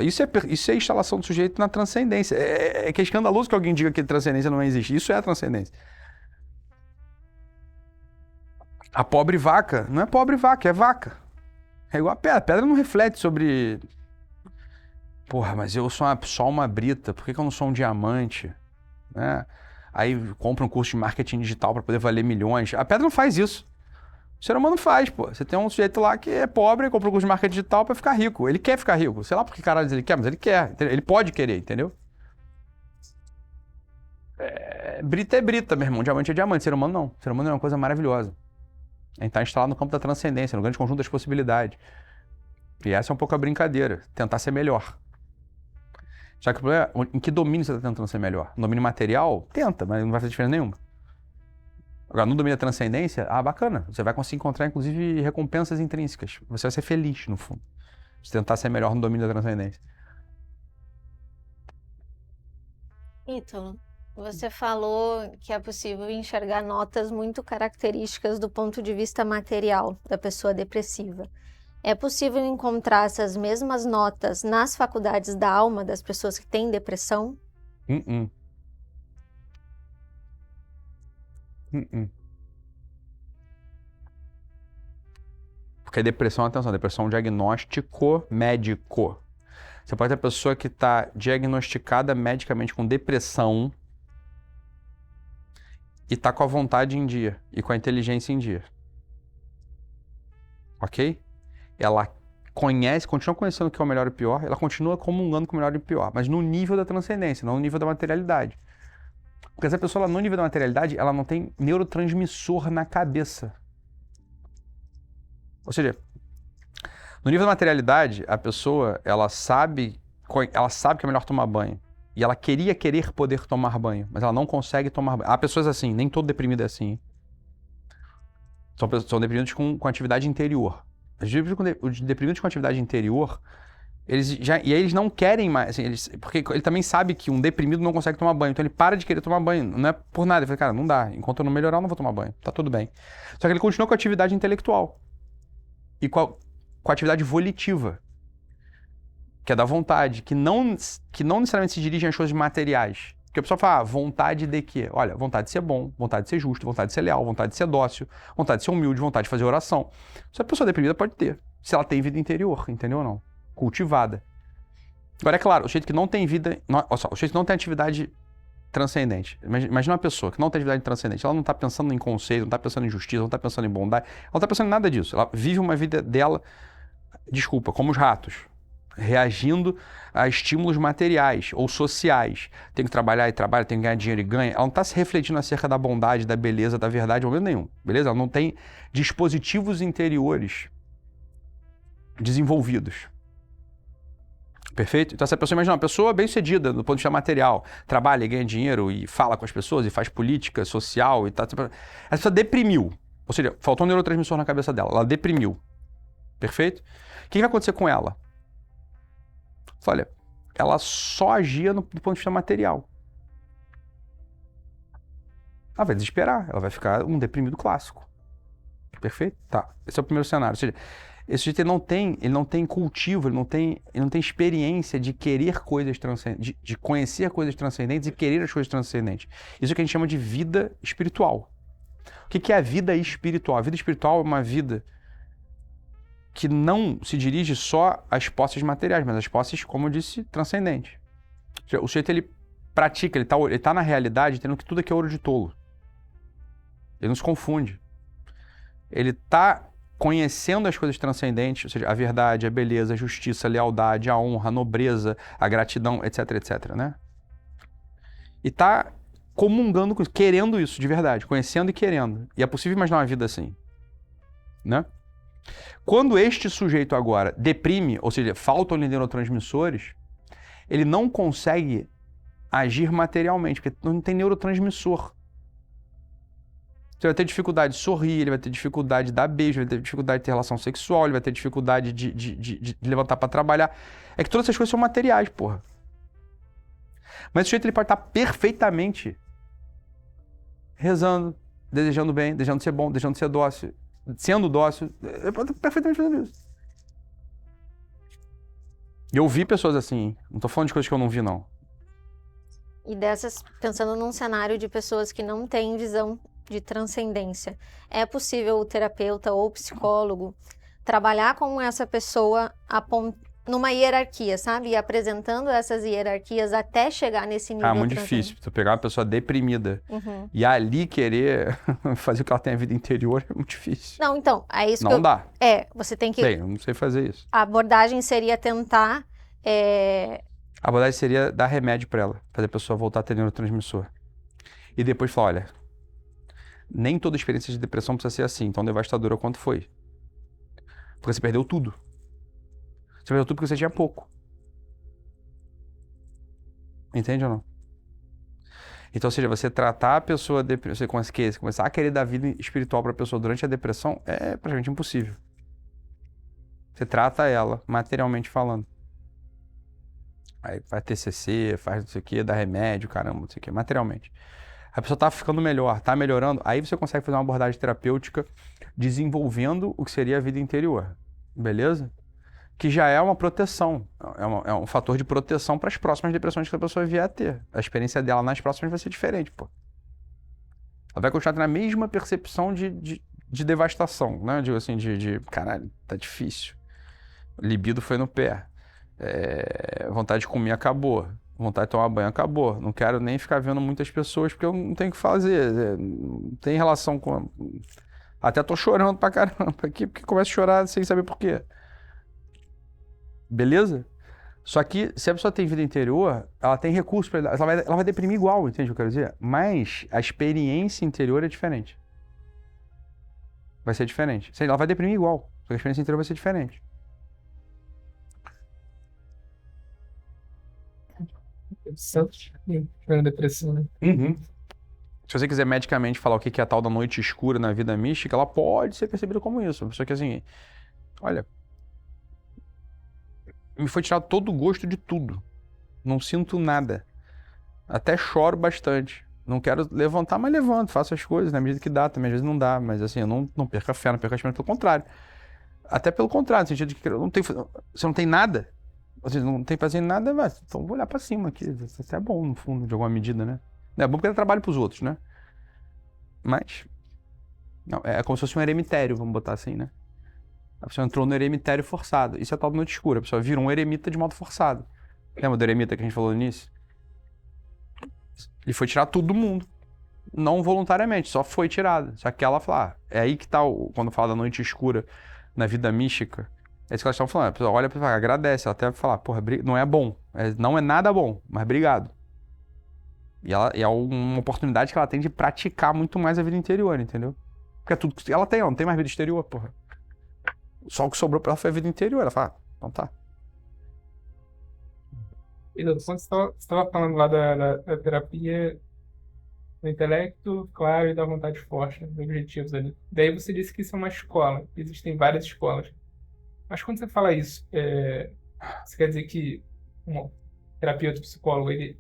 Isso é instalação do sujeito na transcendência. É que é escandaloso que alguém diga que transcendência não existe. Isso é a transcendência. A pobre vaca não é pobre vaca, é vaca. É igual a pedra. A pedra não reflete sobre... Porra, mas eu sou só uma brita, por que eu não sou um diamante? Né? Aí compra um curso de marketing digital para poder valer milhões. A pedra não faz isso. O ser humano faz, pô. Você tem um sujeito lá que é pobre, compra um curso de marketing digital pra ficar rico. Ele quer ficar rico. Sei lá por que caralho ele quer, mas ele quer. Ele pode querer, entendeu? Brita é brita, meu irmão. Diamante é diamante. Ser humano não. Ser humano é uma coisa maravilhosa. A gente tá instalado no campo da transcendência, no grande conjunto das possibilidades. E essa é um pouco a brincadeira. Tentar ser melhor. Só que o problema é em que domínio você tá tentando ser melhor? No domínio material? Tenta, mas não vai fazer diferença nenhuma. Agora, no domínio da transcendência, bacana. Você vai conseguir encontrar, inclusive, recompensas intrínsecas. Você vai ser feliz, no fundo. Se tentar ser melhor no domínio da transcendência. Ítalo, você falou que é possível enxergar notas muito características do ponto de vista material da pessoa depressiva. É possível encontrar essas mesmas notas nas faculdades da alma das pessoas que têm depressão? Porque depressão, atenção, depressão é um diagnóstico médico. Você pode ter a pessoa que está diagnosticada medicamente com depressão e está com a vontade em dia e com a inteligência em dia. Ok? Ela continua conhecendo o que é o melhor e o pior, ela continua comungando com o melhor e o pior, mas no nível da transcendência, não no nível da materialidade. Porque essa pessoa, no nível da materialidade, ela não tem neurotransmissor na cabeça. Ou seja, no nível da materialidade, a pessoa, ela sabe que é melhor tomar banho. E ela querer poder tomar banho, mas ela não consegue tomar banho. Há pessoas assim, nem todo deprimido é assim. São deprimidos com atividade interior. Os deprimidos com atividade interior, eles não querem mais, assim, porque ele também sabe que um deprimido não consegue tomar banho, então ele para de querer tomar banho, não é por nada. Ele fala, cara, não dá, enquanto eu não melhorar eu não vou tomar banho, tá tudo bem. Só que ele continua com a atividade intelectual e com a atividade volitiva, que é da vontade, que não necessariamente se dirigem às coisas materiais. Porque a pessoa fala, vontade de quê? Olha, vontade de ser bom, vontade de ser justo, vontade de ser leal, vontade de ser dócil, vontade de ser humilde, vontade de fazer oração. Isso a pessoa deprimida pode ter, se ela tem vida interior, entendeu ou não? Cultivada. Agora, é claro, o sujeito que não tem vida... o sujeito que não tem atividade transcendente. Imagina uma pessoa que não tem atividade transcendente. Ela não está pensando em conceito, não está pensando em justiça, não está pensando em bondade. Ela não está pensando em nada disso. Ela vive uma vida dela, como os ratos, reagindo a estímulos materiais ou sociais. Tem que trabalhar e trabalha, tem que ganhar dinheiro e ganha. Ela não está se refletindo acerca da bondade, da beleza, da verdade, em momento nenhum. Beleza? Ela não tem dispositivos interiores desenvolvidos. Perfeito? Então essa pessoa, imagina uma pessoa bem-sucedida do ponto de vista material, trabalha e ganha dinheiro e fala com as pessoas e faz política social e tal. Essa pessoa deprimiu. Ou seja, faltou um neurotransmissor na cabeça dela. Ela deprimiu. Perfeito? O que vai acontecer com ela? Olha, ela só agia do ponto de vista material. Ela vai desesperar, ela vai ficar um deprimido clássico. Perfeito? Tá. Esse é o primeiro cenário. Ou seja, Esse sujeito ele não tem cultivo, ele não tem experiência de querer coisas transcendentes, de conhecer coisas transcendentes e querer as coisas transcendentes. Isso é o que a gente chama de vida espiritual. O que é a vida espiritual? A vida espiritual é uma vida que não se dirige só às posses materiais, mas às posses, como eu disse, transcendentes. O sujeito, ele pratica, ele tá na realidade tendo que tudo aqui é ouro de tolo. Ele não se confunde. Ele está conhecendo as coisas transcendentes, ou seja, a verdade, a beleza, a justiça, a lealdade, a honra, a nobreza, a gratidão, etc, etc, né? E está comungando com isso, querendo isso de verdade, conhecendo e querendo. E é possível imaginar uma vida assim, né? Quando este sujeito agora deprime, ou seja, faltam-lhe neurotransmissores, ele não consegue agir materialmente, porque não tem neurotransmissor. Ele vai ter dificuldade de sorrir, ele vai ter dificuldade de dar beijo, ele vai ter dificuldade de ter relação sexual, ele vai ter dificuldade de levantar para trabalhar. É que todas essas coisas são materiais, porra. Mas o sujeito ele pode estar perfeitamente rezando, desejando bem, desejando ser bom, desejando ser dócil, sendo dócil. Ele pode estar perfeitamente fazendo isso. E eu vi pessoas assim, não tô falando de coisas que eu não vi, não. E dessas, pensando num cenário de pessoas que não têm visão de transcendência, é possível o terapeuta ou o psicólogo trabalhar com essa pessoa numa hierarquia, sabe? E apresentando essas hierarquias até chegar nesse nível. Muito difícil. Tu pegar uma pessoa deprimida e ali querer fazer o que ela tem a vida interior é muito difícil. Não, então, é isso não dá. Você tem que... Bem, eu não sei fazer isso. A abordagem seria tentar... A abordagem seria dar remédio pra ela, fazer a pessoa voltar a ter neurotransmissor. E depois falar, olha, nem toda experiência de depressão precisa ser assim, tão devastadora quanto foi. Porque você perdeu tudo. Você perdeu tudo porque você tinha pouco. Entende ou não? Então, ou seja, você tratar a pessoa, você começar a querer dar vida espiritual pra pessoa durante a depressão é praticamente impossível. Você trata ela, materialmente falando. Aí faz TCC, faz não sei o que, dá remédio, caramba, não sei o que, materialmente. A pessoa tá ficando melhor, tá melhorando, aí você consegue fazer uma abordagem terapêutica desenvolvendo o que seria a vida interior, beleza? Que já é uma proteção, é um fator de proteção para as próximas depressões que a pessoa vier a ter. A experiência dela nas próximas vai ser diferente, pô. Ela vai continuar tendo a mesma percepção de devastação, né? Digo assim, caralho, tá difícil. Libido foi no pé. Vontade de comer acabou. Vontade de tomar banho acabou. Não quero nem ficar vendo muitas pessoas porque eu não tenho o que fazer. Não tem relação com... Até tô chorando pra caramba aqui porque começo a chorar sem saber por quê. Beleza? Só que se a pessoa tem vida interior, ela tem recursos para ela vai deprimir igual, entende o que eu quero dizer? Mas a experiência interior é diferente. Vai ser diferente. Ela vai deprimir igual, só que a experiência interior vai ser diferente. Depressão, né? Se você quiser medicamente falar o que é a tal da noite escura na vida mística, ela pode ser percebida como isso. Só que assim, olha, me foi tirado todo o gosto de tudo. Não sinto nada. Até choro bastante. Não quero levantar, mas levanto, faço as coisas na medida que dá, também às vezes não dá, mas assim, eu não perco a fé, não perco a esperança, pelo contrário. Até pelo contrário, no sentido de que eu não tenho, você não tem nada, você não tem fazendo nada, mas então vou olhar pra cima aqui, isso até é bom no fundo, de alguma medida, né? Não é bom porque eu trabalho pros outros, né? Mas, não, é como se fosse um eremitério, vamos botar assim, né? A pessoa entrou no eremitério forçado, isso é tal da noite escura, a pessoa virou um eremita de modo forçado. Lembra do eremita que a gente falou no início? Ele foi tirar tudo do mundo. Não voluntariamente, só foi tirado. Só que ela fala, é aí que tá, quando fala da noite escura na vida mística, é isso que elas estão falando. A pessoa olha pra ela, agradece, ela até vai falar, porra, não é bom, não é nada bom, mas obrigado. E é uma oportunidade que ela tem de praticar muito mais a vida interior, entendeu? Porque é tudo que ela não tem mais vida exterior, porra. Só o que sobrou pra ela foi a vida interior. Ela fala, então tá. E quando você estava falando lá da terapia do intelecto, claro, e da vontade forte, né, dos objetivos ali. Daí você disse que isso é uma escola, existem várias escolas. Mas quando você fala isso, você quer dizer que um terapeuta, psicólogo, ele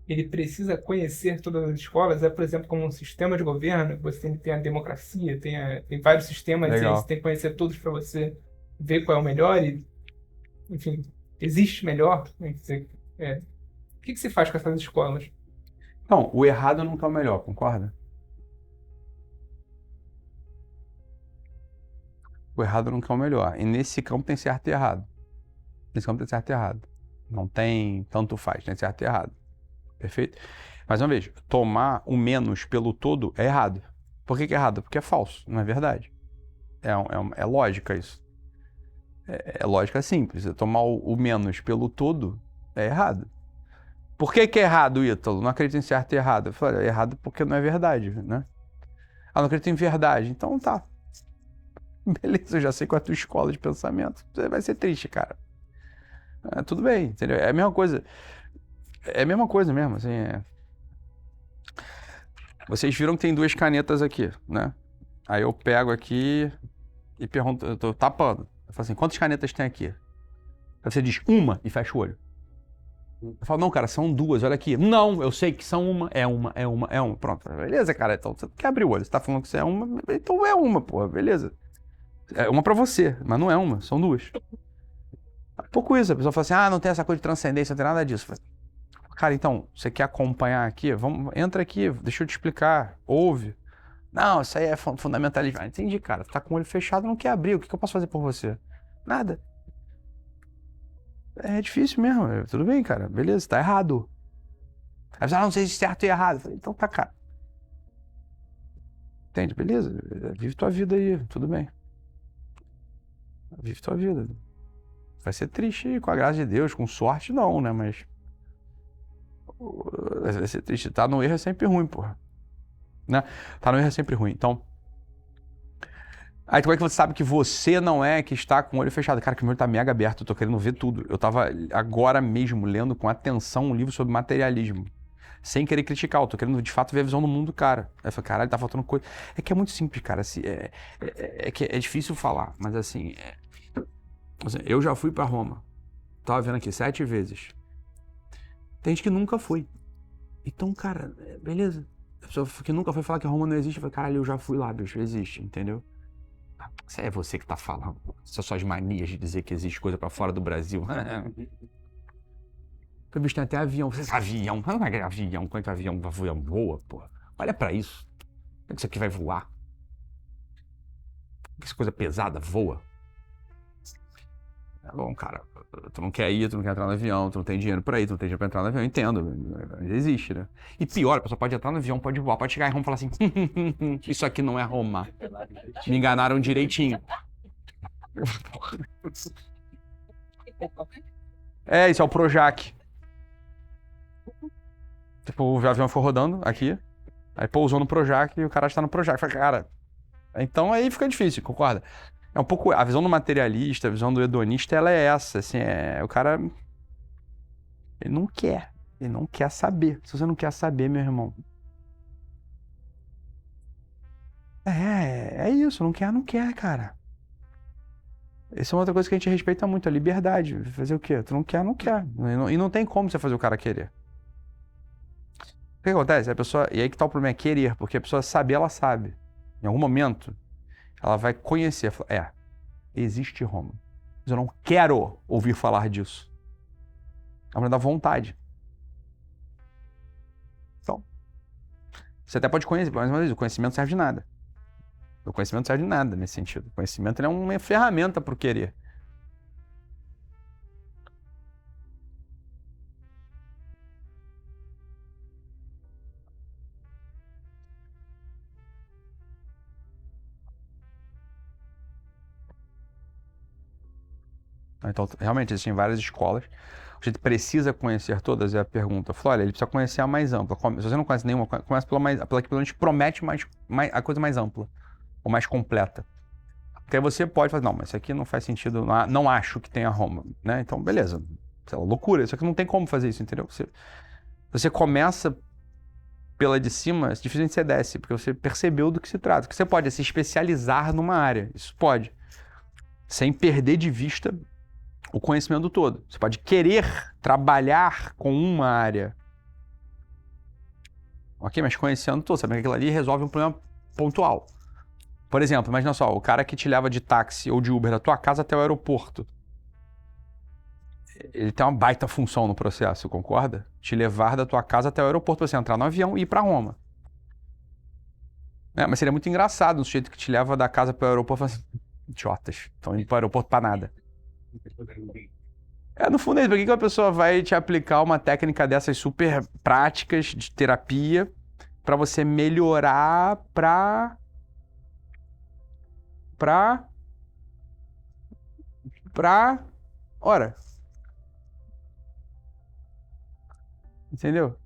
ele precisa conhecer todas as escolas, por exemplo, como um sistema de governo, você tem a democracia, tem vários sistemas, e aí Legal. você tem que conhecer todos para você ver qual é o melhor e, enfim, existe melhor? O que você faz com essas escolas? Então, o errado nunca é o melhor, concorda? O errado nunca é o melhor. E nesse campo tem certo e errado. Nesse campo tem certo e errado. Não tem tanto faz, tem certo e errado. Perfeito? Mais uma vez, tomar o menos pelo todo é errado. Por que é errado? Porque é falso, não é verdade. É lógica isso. É lógica simples. Tomar o menos pelo todo é errado. Por que é errado, Ítalo? Não acredito em certo e errado. Eu falei, é errado porque não é verdade, né? Ah, não acredito em verdade. Então tá. Beleza, eu já sei qual é a tua escola de pensamento. Você vai ser triste, cara. Tudo bem, entendeu? É a mesma coisa. É a mesma coisa mesmo, assim. Vocês viram que tem 2 canetas aqui, né? Aí eu pego aqui e pergunto, eu tô tapando. Eu falo assim, quantas canetas tem aqui? Aí você diz, uma, e fecha o olho. Eu falo, não, cara, são 2, olha aqui. Não, eu sei que são uma. Pronto, beleza, cara, então você quer abrir o olho. Você tá falando que você é uma, então é uma, porra, beleza. É uma pra você, mas não é uma, são 2. Pouco isso, a pessoa fala assim, não tem essa coisa de transcendência, não tem nada disso. Cara, então, você quer acompanhar aqui? Entra aqui, deixa eu te explicar, ouve. Não, isso aí é fundamentalismo. Entendi, cara, tá com o olho fechado, não quer abrir, o que eu posso fazer por você? Nada. É difícil mesmo, tudo bem, cara, beleza, tá errado. Aí você, não sei se certo e errado. Eu falei, então tá, cara. Entende? Beleza, vive tua vida aí, tudo bem. Vive tua vida. Vai ser triste com a graça de Deus, com sorte não, né, mas... Vai ser triste. Tá no erro é sempre ruim, porra. Né? Tá no erro é sempre ruim. Então... Aí como é que você sabe que você não é que está com o olho fechado? Cara, que o meu olho tá mega aberto, eu tô querendo ver tudo. Eu tava agora mesmo lendo com atenção um livro sobre materialismo. Sem querer criticar, eu tô querendo de fato ver a visão do mundo do cara. Aí eu falei, caralho, tá faltando coisa. É que é muito simples, cara. Que é difícil falar, mas assim, eu já fui pra Roma. Tava vendo aqui 7 vezes. Tem gente que nunca foi. Então, cara, beleza. A pessoa que nunca foi falar que Roma não existe, eu falei, caralho, eu já fui lá, bicho, existe, entendeu? Se é você que tá falando. São suas manias de dizer que existe coisa pra fora do Brasil. O bicho tem até avião. Avião? Não é avião. Como é que avião voa, porra? Olha pra isso. Como é que isso aqui vai voar? Essa coisa pesada voa. Tá bom, cara. Tu não quer ir, tu não quer entrar no avião, tu não tem dinheiro pra ir, tu não tem dinheiro pra entrar no avião. Eu entendo. Existe, né? E pior, a pessoa pode entrar no avião, pode voar, pode chegar em Roma e falar assim: isso aqui não é Roma. Me enganaram direitinho. Isso é o Projac. Tipo, o avião foi rodando aqui, aí pousou no Projac e o cara está no Projac. Falei, cara, então aí fica difícil, concorda? É um pouco, a visão do materialista, a visão do hedonista, ela é essa, assim, o cara, ele não quer saber. Se você não quer saber, meu irmão, é isso, não quer, cara. Essa é uma outra coisa que a gente respeita muito, a liberdade. Fazer o quê? Tu não quer. E não tem como você fazer o cara querer. O que acontece? A pessoa, e aí que tá o problema, é querer, porque a pessoa saber, ela sabe. Em algum momento, ela vai conhecer, existe Roma. Mas eu não quero ouvir falar disso. É uma da vontade. Então, você até pode conhecer, mas o conhecimento serve de nada. O conhecimento serve de nada nesse sentido. O conhecimento é uma ferramenta para o querer. Então, realmente, existem várias escolas. A gente precisa conhecer todas, é a pergunta. Olha, ele precisa conhecer a mais ampla. Se você não conhece nenhuma, começa pela que pelo menos promete a coisa mais ampla, ou mais completa. Porque aí você pode falar, não, mas isso aqui não faz sentido, não acho que tenha Roma, né? Então, beleza. Sei lá, loucura, isso aqui não tem como fazer isso, entendeu? Você começa pela de cima, dificilmente você desce, porque você percebeu do que se trata. O que você pode é se especializar numa área, isso pode, sem perder de vista o conhecimento todo. Você pode querer trabalhar com uma área, Ok? Mas conhecendo todo, sabendo que aquilo ali resolve um problema pontual. Por exemplo, imagina só, o cara que te leva de táxi ou de Uber da tua casa até o aeroporto. Ele tem uma baita função no processo, concorda? Te levar da tua casa até o aeroporto, pra você entrar no avião e ir pra Roma. Mas seria muito engraçado um sujeito que te leva da casa para o aeroporto e fala assim, idiotas, estão indo para o aeroporto para nada. No fundo, por que a pessoa vai te aplicar uma técnica dessas super práticas de terapia para você melhorar ora, entendeu?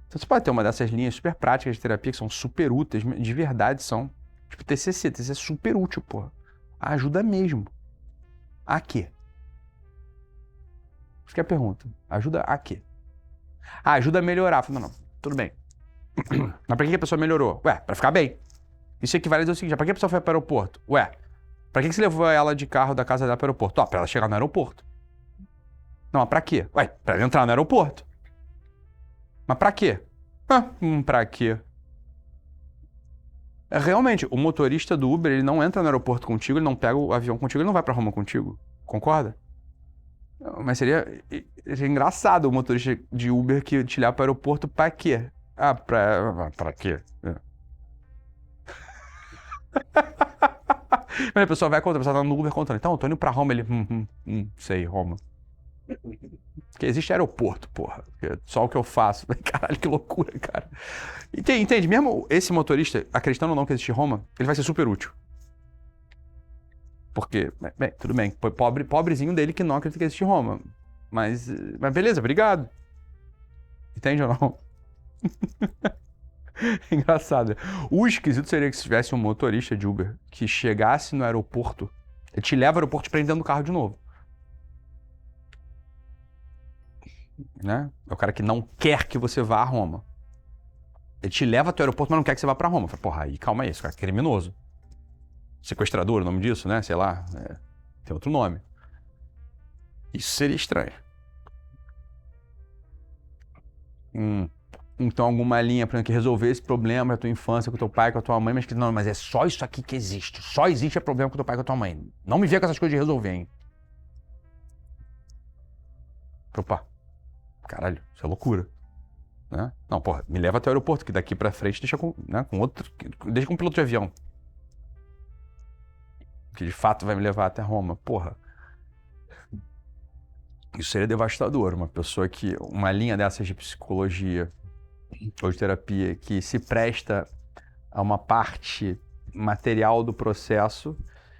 Então você pode ter uma dessas linhas super práticas de terapia que são super úteis, de verdade são. Tipo TCC é super útil, porra. Ajuda mesmo. A quê? Isso que é a pergunta. Ajuda a quê? Ajuda a melhorar. Não, tudo bem. Mas pra que a pessoa melhorou? Ué, pra ficar bem. Isso equivale a dizer o seguinte, pra que a pessoa foi para o aeroporto? Ué, pra que você levou ela de carro da casa dela para o aeroporto? Pra ela chegar no aeroporto. Não, mas pra quê? Ué, pra ela entrar no aeroporto. Mas pra quê? Pra quê? Realmente, o motorista do Uber, ele não entra no aeroporto contigo, ele não pega o avião contigo, ele não vai pra Roma contigo. Concorda? Mas seria engraçado o motorista de Uber que te leva pro aeroporto pra quê? Pra quê? Mas a pessoa vai contando, a pessoa tá no Uber contando. Então, eu tô indo pra Roma, ele... sei, Roma. Porque existe aeroporto, porra. Só o que eu faço. Caralho, que loucura, cara. Entende? Mesmo esse motorista, acreditando ou não que existe Roma, ele vai ser super útil. Porque, bem, tudo bem. Pobrezinho dele que não acredita que existe Roma. Mas beleza, obrigado. Entende ou não? Engraçado. O esquisito seria que se tivesse um motorista de Uber que chegasse no aeroporto, ele te leva ao aeroporto e te prende dentro do carro de novo. Né? É o cara que não quer que você vá a Roma. Ele te leva até o aeroporto, mas não quer que você vá pra Roma. Fala, porra, aí calma aí, esse cara é criminoso. Sequestrador, o nome disso, né? Sei lá. Tem outro nome. Isso seria estranho. Então alguma linha para que resolver esse problema da tua infância com teu pai, com a tua mãe, mas que não, mas é só isso aqui que existe. Só existe problema com teu pai, com a tua mãe. Não me venha com essas coisas de resolver, hein? Opa. Caralho, isso é loucura. Né? Não, porra, me leva até o aeroporto, que daqui pra frente deixa com outro. Deixa com um piloto de avião. Que de fato vai me levar até Roma. Porra. Isso seria devastador. Uma pessoa que. Uma linha dessas de psicologia ou de terapia que se presta a uma parte material do processo,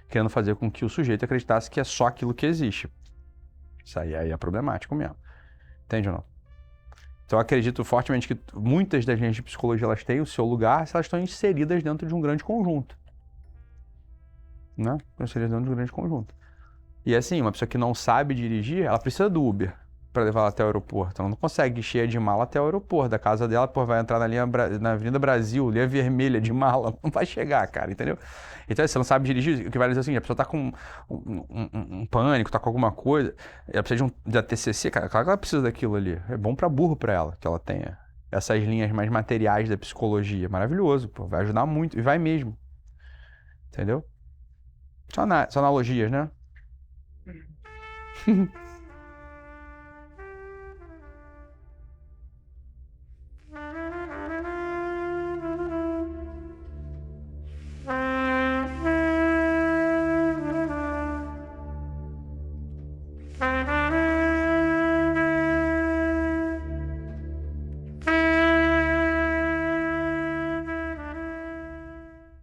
querendo fazer com que o sujeito acreditasse que é só aquilo que existe. Isso aí é problemático mesmo. Entende ou não? Então eu acredito fortemente que muitas das linhas de psicologia elas têm o seu lugar se elas estão inseridas dentro de um grande conjunto. Né? Estão inseridas dentro de um grande conjunto. E assim, uma pessoa que não sabe dirigir, ela precisa do Uber para levar ela até o aeroporto. Ela não consegue ir cheia de mala até o aeroporto. Da casa dela, pô, vai entrar na Avenida Brasil, linha vermelha de mala. Não vai chegar, cara, entendeu? Então, se você não sabe dirigir, o que vai dizer assim, a pessoa tá com um pânico, tá com alguma coisa, ela precisa de TCC, cara, claro que ela precisa daquilo ali. É bom pra burro pra ela, que ela tenha essas linhas mais materiais da psicologia. Maravilhoso, pô, vai ajudar muito, e vai mesmo. Entendeu? São analogias, né?